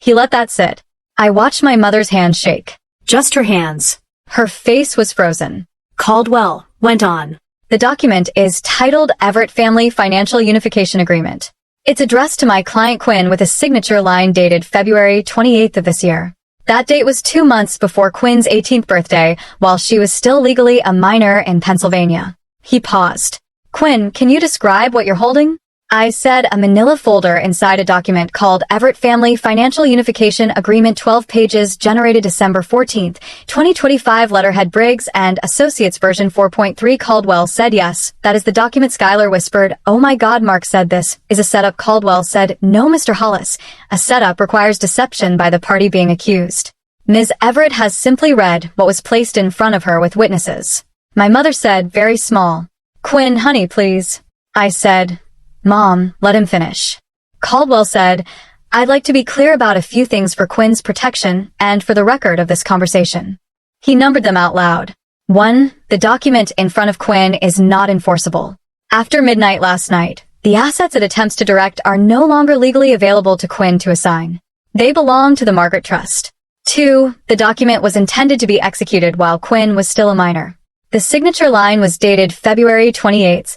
He let that sit. I watched my mother's hands shake. Just her hands. Her face was frozen. Caldwell went on. The document is titled Everett Family Financial Unification Agreement. It's addressed to my client Quinn with a signature line dated February 28th of this year. That date was 2 months before Quinn's 18th birthday, while she was still legally a minor in Pennsylvania. He paused. Quinn, can you describe what you're holding? I said a manila folder inside a document called Everett Family Financial Unification Agreement 12 pages generated December 14th, 2025 letterhead Briggs and Associates version 4.3 Caldwell said yes, that is the document. Skylar whispered, Oh my God, Mark said this is a setup. Caldwell said, No, Mr. Hollis, a setup requires deception by the party being accused. Ms. Everett has simply read what was placed in front of her with witnesses. My mother said, very small, "Quinn, honey, please." I said, "Mom, let him finish." Caldwell said, "I'd like to be clear about a few things for Quinn's protection and for the record of this conversation." He numbered them out loud. 1. The document in front of Quinn is not enforceable. After midnight last night, the assets it attempts to direct are no longer legally available to Quinn to assign. They belong to the Margaret Trust. 2. The document was intended to be executed while Quinn was still a minor. The signature line was dated February 28th.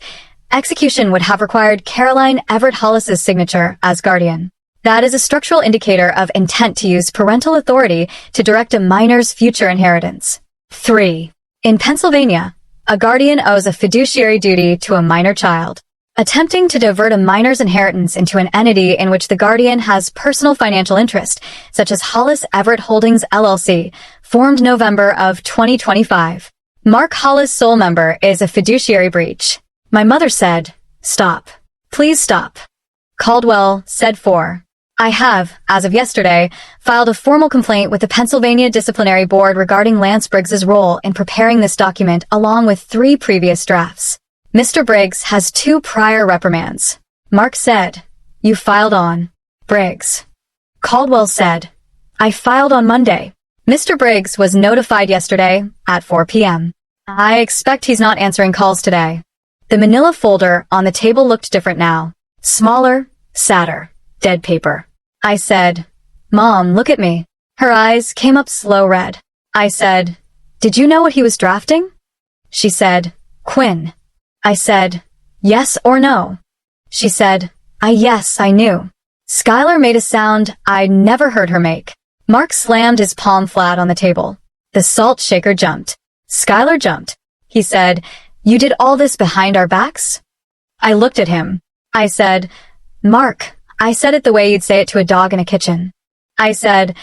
Execution would have required Caroline Everett Hollis's signature as guardian. That is a structural indicator of intent to use parental authority to direct a minor's future inheritance. 3. In Pennsylvania, a guardian owes a fiduciary duty to a minor child. Attempting to divert a minor's inheritance into an entity in which the guardian has personal financial interest, such as Hollis Everett Holdings LLC, formed November of 2025. Mark Hollis' sole member is a fiduciary breach. My mother said, "Stop. Please stop." Caldwell said 4. I have, as of yesterday, filed a formal complaint with the Pennsylvania Disciplinary Board regarding Lance Briggs's role in preparing this document along with 3 previous drafts. Mr. Briggs has 2 prior reprimands. Mark said, "You filed on Briggs." Caldwell said, "I filed on Monday." Mr. Briggs was notified yesterday at 4 p.m. I expect he's not answering calls today. The manila folder on the table looked different now. Smaller, sadder, dead paper. I said, "Mom, look at me." Her eyes came up slow red. I said, "Did you know what he was drafting?" She said, "Quinn." I said, "Yes or no?" She said, Yes, I knew." Skylar made a sound I'd never heard her make. Mark slammed his palm flat on the table. The salt shaker jumped. Skylar jumped. He said, "You did all this behind our backs?" I looked at him. I said, "Mark," I said it the way you'd say it to a dog in a kitchen. I said,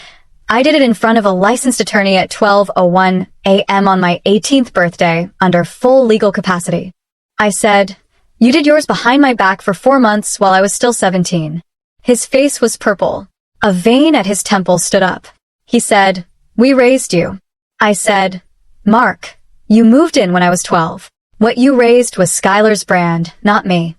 "I did it in front of a licensed attorney at 12:01 a.m. on my 18th birthday under full legal capacity." I said, "You did yours behind my back for 4 months while I was still 17. His face was purple. A vein at his temple stood up. He said, "We raised you." I said, "Mark, you moved in when I was 12. What you raised was Skylar's brand, not me."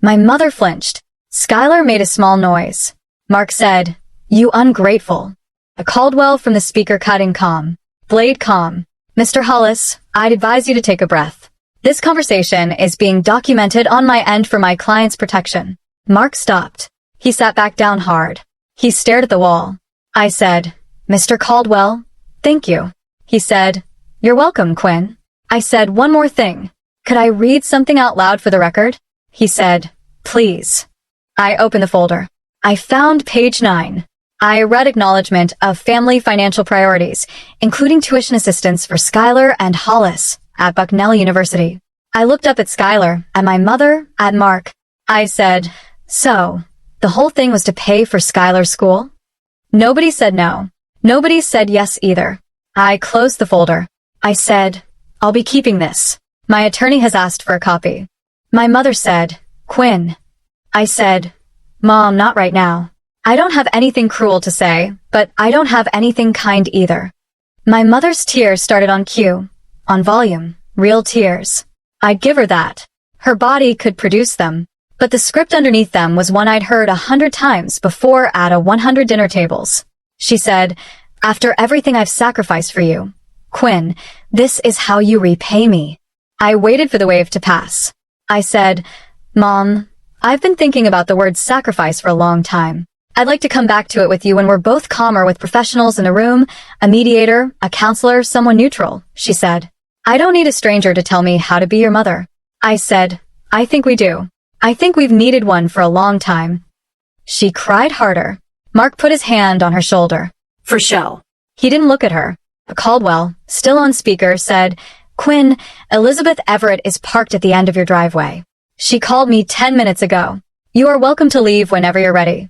My mother flinched. Skylar made a small noise. Mark said, "You ungrateful." A Caldwell from the speaker cut in calm. Blade calm. "Mr. Hollis, I'd advise you to take a breath. This conversation is being documented on my end for my client's protection." Mark stopped. He sat back down hard. He stared at the wall. I said, "Mr. Caldwell, thank you." He said, "You're welcome, Quinn." I said, "One more thing. Could I read something out loud for the record?" He said, "Please." I opened the folder. I found page 9. I read acknowledgement of family financial priorities, including tuition assistance for Skylar and Hollis at Bucknell University. I looked up at Skylar and my mother at Mark. I said, "So, the whole thing was to pay for Skylar's school?" Nobody said no. Nobody said yes either. I closed the folder. I said, "I'll be keeping this. My attorney has asked for a copy." My mother said, "Quinn." I said, "Mom, not right now. I don't have anything cruel to say, but I don't have anything kind either." My mother's tears started on cue, on volume, real tears. I'd give her that. Her body could produce them, but the script underneath them was one I'd heard 100 times before at a 100 dinner tables. She said, "After everything I've sacrificed for you, Quinn, this is how you repay me." I waited for the wave to pass. I said, "Mom, I've been thinking about the word sacrifice for a long time. I'd like to come back to it with you when we're both calmer with professionals in the room, a mediator, a counselor, someone neutral," she said. "I don't need a stranger to tell me how to be your mother." I said, "I think we do. I think we've needed one for a long time." She cried harder. Mark put his hand on her shoulder. "For show." He didn't look at her. Caldwell, still on speaker, said, "Quinn, Elizabeth Everett is parked at the end of your driveway. She called me 10 minutes ago. You are welcome to leave whenever you're ready."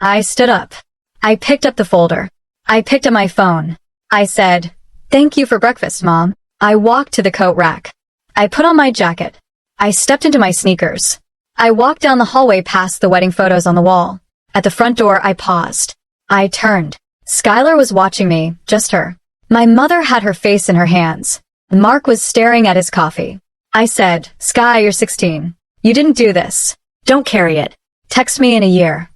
I stood up. I picked up the folder. I picked up my phone. I said, "Thank you for breakfast, Mom." I walked to the coat rack. I put on my jacket. I stepped into my sneakers. I walked down the hallway past the wedding photos on the wall. At the front door, I paused. I turned. Skylar was watching me, just her. My mother had her face in her hands. Mark was staring at his coffee. I said, Sky, you're 16. You didn't do this. Don't carry it. Text me in a year.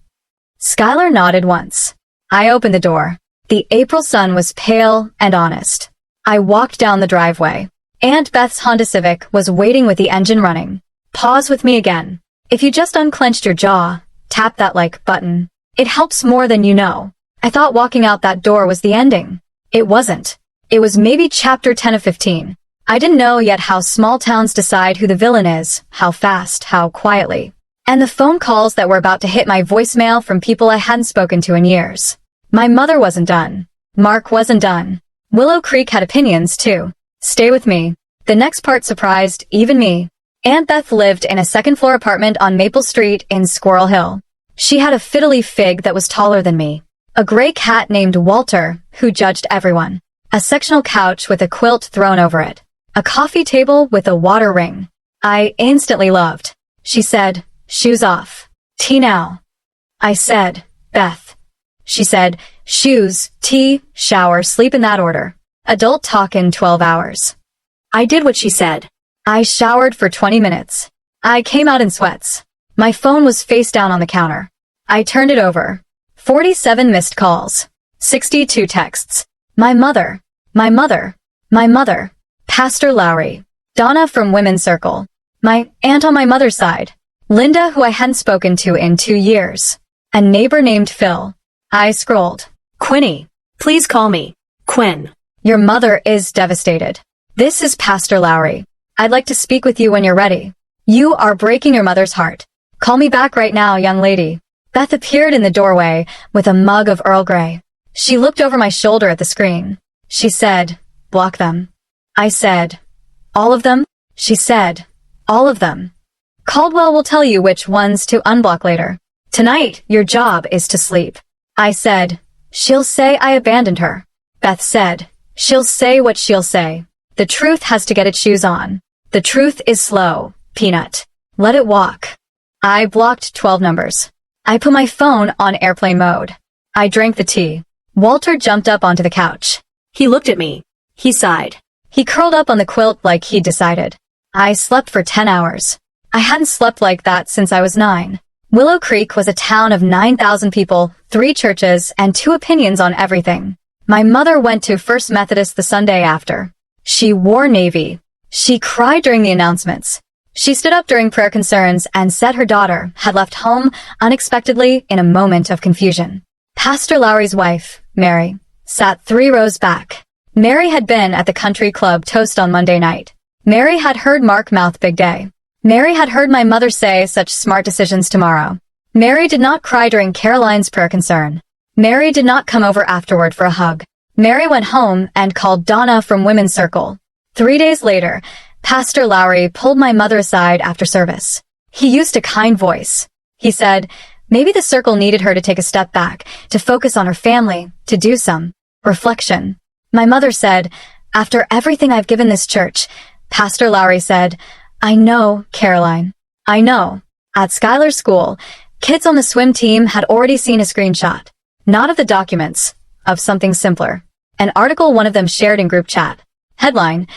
Skylar nodded once. I opened the door. The April sun was pale and honest. I walked down the driveway. Aunt Beth's Honda Civic was waiting with the engine running. Pause with me again. If you just unclenched your jaw, tap that like button. It helps more than you know. I thought walking out that door was the ending. It wasn't. It was maybe chapter 10 of 15. I didn't know yet how small towns decide who the villain is, how fast, how quietly. And the phone calls that were about to hit my voicemail from people I hadn't spoken to in years. My mother wasn't done. Mark wasn't done. Willow Creek had opinions too. Stay with me. The next part surprised even me. Aunt Beth lived in a second-floor apartment on Maple Street in Squirrel Hill. She had a fiddly fig that was taller than me. A gray cat named Walter, who judged everyone. A sectional couch with a quilt thrown over it. A coffee table with a water ring. I instantly loved. She said, shoes off. Tea now. I said, Beth. She said, shoes, tea, shower, sleep in that order. Adult talk in 12 hours. I did what she said. I showered for 20 minutes. I came out in sweats. My phone was face down on the counter. I turned it over. 47 missed calls. 62 texts. My mother. My mother. My mother. Pastor Lowry. Donna from Women's Circle. My aunt on my mother's side. Linda, who I hadn't spoken to in 2 years. A neighbor named Phil. I scrolled. Quinny. Please call me. Quinn. Your mother is devastated. This is Pastor Lowry. I'd like to speak with you when you're ready. You are breaking your mother's heart. Call me back right now, young lady. Beth appeared in the doorway with a mug of Earl Grey. She looked over my shoulder at the screen. She said, block them. I said, all of them? She said, all of them. Caldwell will tell you which ones to unblock later. Tonight, your job is to sleep. I said, she'll say I abandoned her. Beth said, she'll say what she'll say. The truth has to get its shoes on. The truth is slow, Peanut. Let it walk. I blocked 12 numbers. I put my phone on airplane mode. I drank the tea. Walter jumped up onto the couch. He looked at me. He sighed. He curled up on the quilt like he'd decided. I slept for 10 hours. I hadn't slept like that since I was 9. Willow Creek was a town of 9,000 people, 3 churches, and 2 opinions on everything. My mother went to First Methodist the Sunday after. She wore navy. She cried during the announcements. She stood up during prayer concerns and said her daughter had left home unexpectedly in a moment of confusion. Pastor Lowry's wife, Mary, sat 3 rows back. Mary had been at the country club toast on Monday night. Mary had heard Mark mouth big day. Mary had heard my mother say such smart decisions tomorrow. Mary did not cry during Caroline's prayer concern. Mary did not come over afterward for a hug. Mary went home and called Donna from Women's Circle. 3 days later, Pastor Lowry pulled my mother aside after service. He used a kind voice. He said, maybe the circle needed her to take a step back, to focus on her family, to do some reflection. My mother said, after everything I've given this church, Pastor Lowry said, I know, Caroline. I know. At Skylar's school, kids on the swim team had already seen a screenshot. Not of the documents, of something simpler. An article one of them shared in group chat. Headline,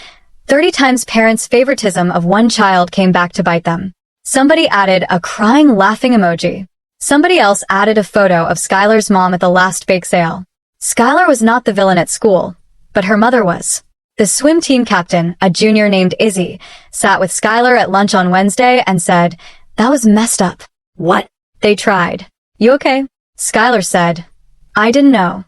30 times parents' favoritism of one child came back to bite them. Somebody added a crying laughing emoji. Somebody else added a photo of Skylar's mom at the last bake sale. Skylar was not the villain at school, but her mother was. The swim team captain, a junior named Izzy, sat with Skylar at lunch on Wednesday and said, that was messed up. What? They tried. You okay? Skylar said, I didn't know.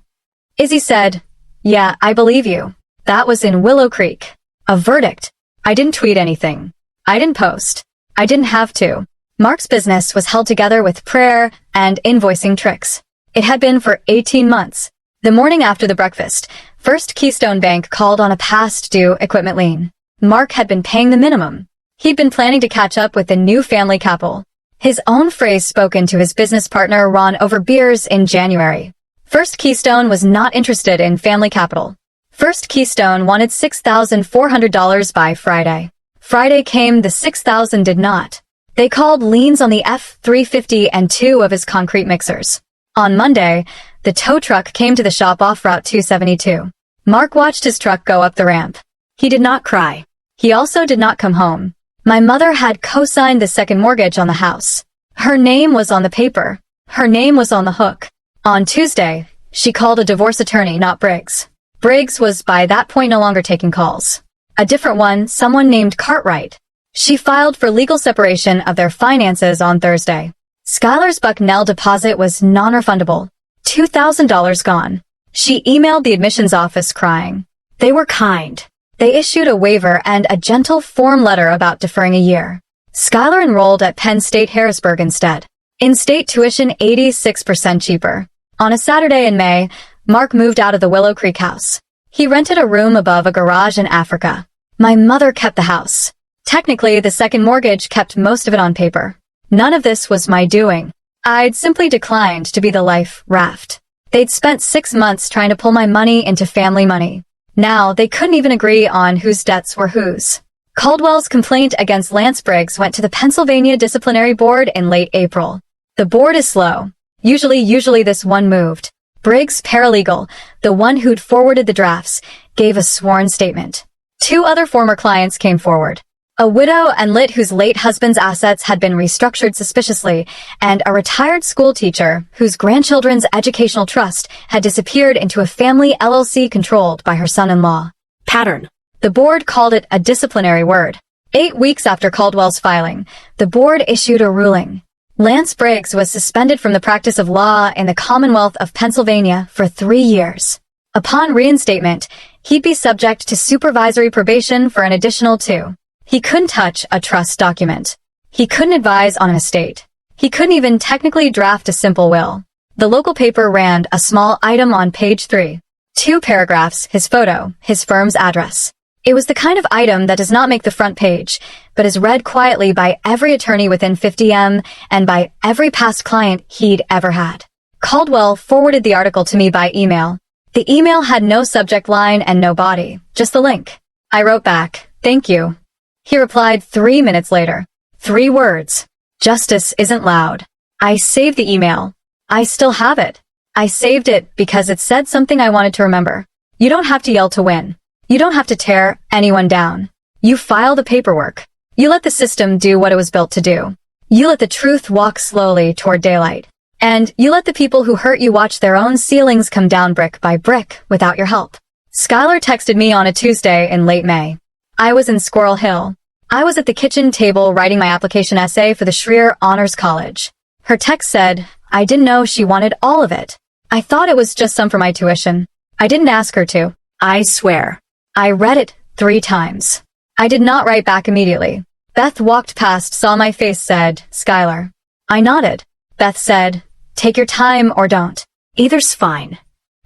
Izzy said, yeah, I believe you. That was in Willow Creek. A verdict. I didn't tweet anything. I didn't post. I didn't have to. Mark's business was held together with prayer and invoicing tricks. It had been for 18 months. The morning after the breakfast, First Keystone Bank called on a past due equipment lien. Mark had been paying the minimum. He'd been planning to catch up with the new family couple. His own phrase spoken to his business partner Ron over beers in January. First Keystone was not interested in family capital. First Keystone wanted $6,400 by Friday. Friday came, the $6,000 did not. They called liens on the F-350 and 2 of his concrete mixers. On Monday, the tow truck came to the shop off Route 272. Mark watched his truck go up the ramp. He did not cry. He also did not come home. My mother had co-signed the second mortgage on the house. Her name was on the paper. Her name was on the hook. On Tuesday, she called a divorce attorney, not Briggs. Briggs was by that point no longer taking calls. A different one, someone named Cartwright. She filed for legal separation of their finances on Thursday. Skylar's Bucknell deposit was non-refundable. $2,000 gone. She emailed the admissions office crying. They were kind. They issued a waiver and a gentle form letter about deferring a year. Skylar enrolled at Penn State Harrisburg instead. In-state tuition 86% cheaper. On a Saturday in May, Mark moved out of the Willow Creek house. He rented a room above a garage in Africa. My mother kept the house. Technically, the second mortgage kept most of it on paper. None of this was my doing. I'd simply declined to be the life raft. They'd spent 6 months trying to pull my money into family money. Now, they couldn't even agree on whose debts were whose. Caldwell's complaint against Lance Briggs went to the Pennsylvania Disciplinary Board in late April. The board is slow. Usually this one moved. Briggs' paralegal, the one who'd forwarded the drafts, gave a sworn statement. 2 other former clients came forward. A widow and lit whose late husband's assets had been restructured suspiciously, and a retired school teacher whose grandchildren's educational trust had disappeared into a family LLC controlled by her son-in-law. Pattern. The board called it a disciplinary word. 8 weeks after Caldwell's filing, the board issued a ruling. Lance Briggs was suspended from the practice of law in the Commonwealth of Pennsylvania for 3 years. Upon reinstatement, he'd be subject to supervisory probation for an additional 2. He couldn't touch a trust document. He couldn't advise on an estate. He couldn't even technically draft a simple will. The local paper ran a small item on page 3. 2 paragraphs, his photo, his firm's address. It was the kind of item that does not make the front page, but is read quietly by every attorney within 50 and by every past client he'd ever had. Caldwell forwarded the article to me by email. The email had no subject line and no body, just the link. I wrote back, "Thank you." He replied 3 minutes later. 3 words. Justice isn't loud. I saved the email. I still have it. I saved it because it said something I wanted to remember. You don't have to yell to win. You don't have to tear anyone down. You file the paperwork. You let the system do what it was built to do. You let the truth walk slowly toward daylight. And you let the people who hurt you watch their own ceilings come down brick by brick without your help. Skylar texted me on a Tuesday in late May. I was in Squirrel Hill. I was at the kitchen table writing my application essay for the Schreer Honors College. Her text said, I didn't know she wanted all of it. I thought it was just some for my tuition. I didn't ask her to. I swear. I read it 3 times. I did not write back immediately. Beth walked past, saw my face, said, Skylar. I nodded. Beth said, take your time or don't. Either's fine.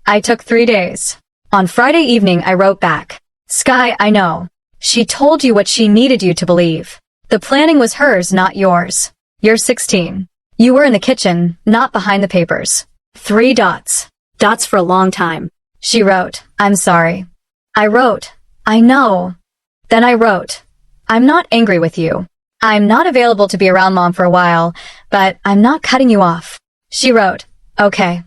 I took 3 days. On Friday evening, I wrote back. Sky, I know. She told you what she needed you to believe. The planning was hers, not yours. You're 16. You were in the kitchen, not behind the papers. 3 dots. Dots for a long time. She wrote, I'm sorry. I wrote, I know. Then I wrote, I'm not angry with you. I'm not available to be around Mom for a while, but I'm not cutting you off. She wrote, okay.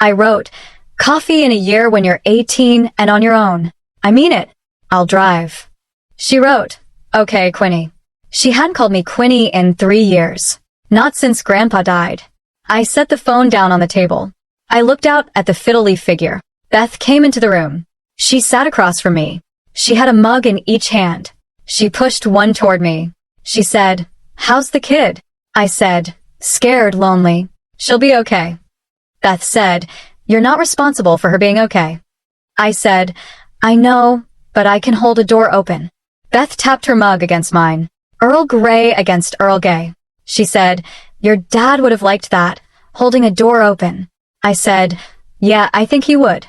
I wrote, coffee in a year when you're 18 and on your own. I mean it. I'll drive. She wrote, okay, Quinny. She hadn't called me Quinny in 3 years. Not since Grandpa died. I set the phone down on the table. I looked out at the fiddle leaf figure. Beth came into the room. She sat across from me. She had a mug in each hand. She pushed one toward me. She said, how's the kid? I said, scared, lonely. She'll be okay. Beth said, you're not responsible for her being okay. I said, I know, but I can hold a door open. Beth tapped her mug against mine. Earl Grey against Earl Gay. She said, your dad would have liked that, holding a door open. I said, yeah, I think he would.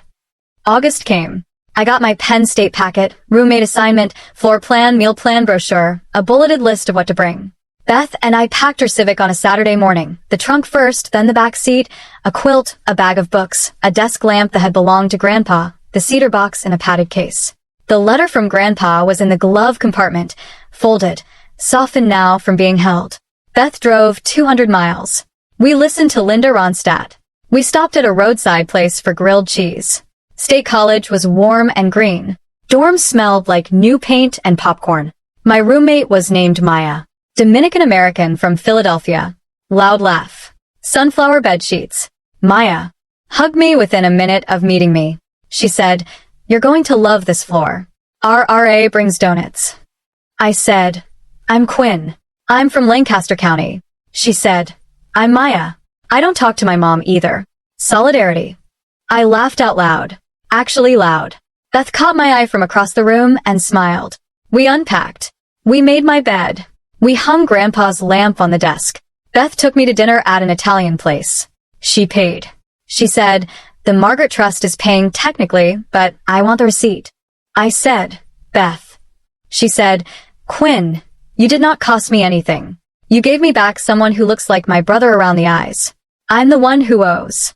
August came. I got my Penn State packet, roommate assignment, floor plan, meal plan brochure, a bulleted list of what to bring. Beth and I packed her Civic on a Saturday morning. The trunk first, then the back seat, a quilt, a bag of books, a desk lamp that had belonged to Grandpa, the cedar box in a padded case. The letter from Grandpa was in the glove compartment, folded, softened now from being held. Beth drove 200 miles. We listened to Linda Ronstadt. We stopped at a roadside place for grilled cheese. State College was warm and green. Dorms smelled like new paint and popcorn. My roommate was named Maya. Dominican American from Philadelphia. Loud laugh. Sunflower bed sheets. Maya hugged me within a minute of meeting me. She said, "You're going to love this floor. Our RA brings donuts." I said, "I'm Quinn. I'm from Lancaster County." She said, "I'm Maya. I don't talk to my mom either." Solidarity. I laughed out loud. Actually loud. Beth caught my eye from across the room and smiled. We unpacked. We made my bed. We hung Grandpa's lamp on the desk. Beth took me to dinner at an Italian place. She paid. She said, "The Margaret Trust is paying technically, but I want the receipt." I said, "Beth." She said, "Quinn, you did not cost me anything. You gave me back someone who looks like my brother around the eyes. I'm the one who owes."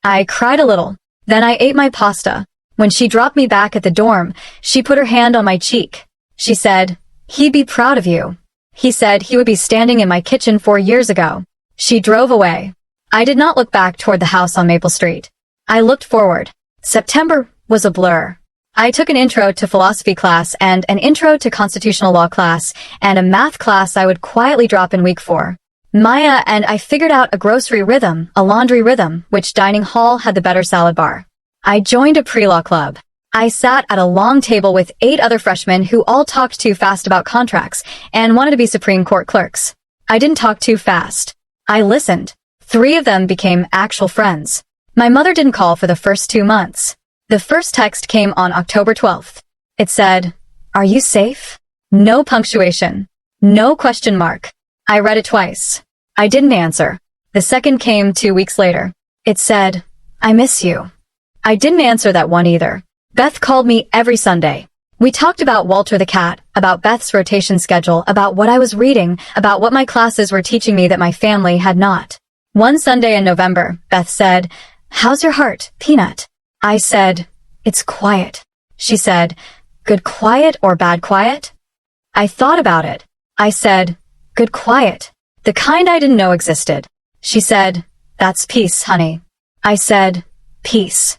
I cried a little. Then I ate my pasta. When she dropped me back at the dorm, she put her hand on my cheek. She said, "He'd be proud of you. He said he would be standing in my kitchen 4 years ago." She drove away. I did not look back toward the house on Maple Street. I looked forward. September was a blur. I took an intro to philosophy class and an intro to constitutional law class and a math class I would quietly drop in week 4. Maya and I figured out a grocery rhythm, a laundry rhythm, which dining hall had the better salad bar. I joined a pre-law club. I sat at a long table with 8 other freshmen who all talked too fast about contracts and wanted to be Supreme Court clerks. I didn't talk too fast. I listened. 3 of them became actual friends. My mother didn't call for the first 2 months. The first text came on October 12th. It said, "Are you safe?" No punctuation. No question mark. I read it twice. I didn't answer. The second came 2 weeks later. It said, "I miss you." I didn't answer that one either. Beth called me every Sunday. We talked about Walter the cat, about Beth's rotation schedule, about what I was reading, about what my classes were teaching me that my family had not. One Sunday in November, Beth said, "How's your heart, Peanut?" I said, "It's quiet." She said, "Good quiet or bad quiet?" I thought about it. I said, "Good quiet. The kind I didn't know existed." She said, "That's peace, honey." I said, "Peace."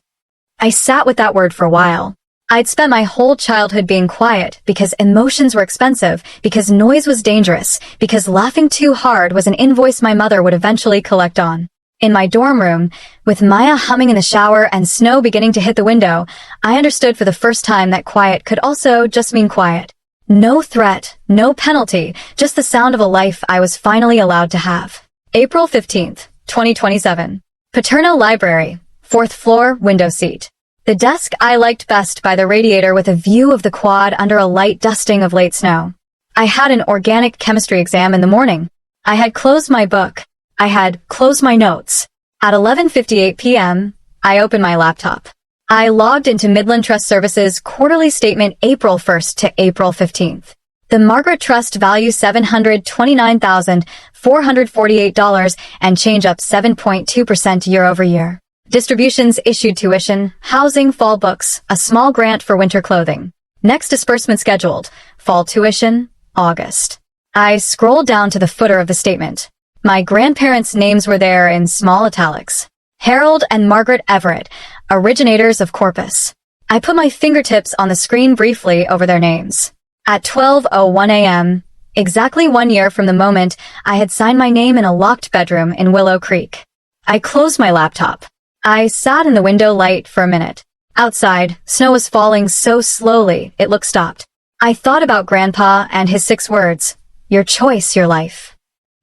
I sat with that word for a while. I'd spent my whole childhood being quiet because emotions were expensive, because noise was dangerous, because laughing too hard was an invoice my mother would eventually collect on. In my dorm room, with Maya humming in the shower and snow beginning to hit the window, I understood for the first time that quiet could also just mean quiet. No threat, no penalty, just the sound of a life I was finally allowed to have. April 15th, 2027. Paterno Library, 4th floor, window seat. The desk I liked best by the radiator with a view of the quad under a light dusting of late snow. I had an organic chemistry exam in the morning. I had closed my book. I had closed my notes. At 11:58 p.m., I opened my laptop. I logged into Midland Trust Services quarterly statement April 1st to April 15th. The Margaret Trust value $729,448 and change up 7.2% year over year. Distributions issued tuition, housing, fall books, a small grant for winter clothing. Next disbursement scheduled, fall tuition, August. I scrolled down to the footer of the statement. My grandparents' names were there in small italics. Harold and Margaret Everett, originators of Corpus. I put my fingertips on the screen briefly over their names. At 12:01 a.m., exactly 1 year from the moment I had signed my name in a locked bedroom in Willow Creek. I closed my laptop. I sat in the window light for a minute. Outside, snow was falling so slowly, it looked stopped. I thought about Grandpa and his 6 words, "Your choice, your life."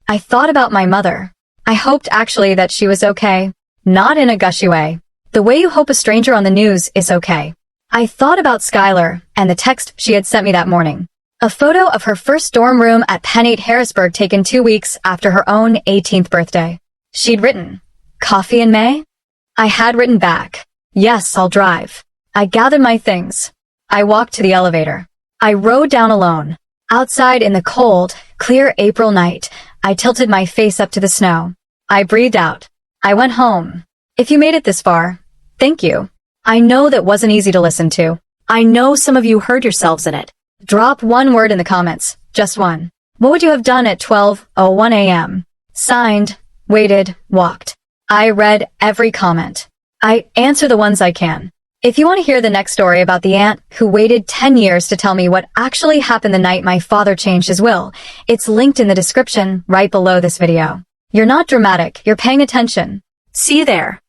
I thought about my mother. I hoped actually that she was okay. Not in a gushy way. The way you hope a stranger on the news is okay. I thought about Skylar and the text she had sent me that morning. A photo of her first dorm room at Penn 8 Harrisburg taken 2 weeks after her own 18th birthday. She'd written, "Coffee in May?" I had written back, "Yes, I'll drive." I gathered my things. I walked to the elevator. I rode down alone. Outside in the cold, clear April night, I tilted my face up to the snow. I breathed out. I went home. If you made it this far, thank you. I know that wasn't easy to listen to. I know some of you heard yourselves in it. Drop 1 word in the comments, just 1. What would you have done at 12:01 a.m.? Signed, waited, walked. I read every comment. I answer the ones I can. If you want to hear the next story about the aunt who waited 10 years to tell me what actually happened the night my father changed his will, it's linked in the description right below this video. You're not dramatic, you're paying attention. See you there.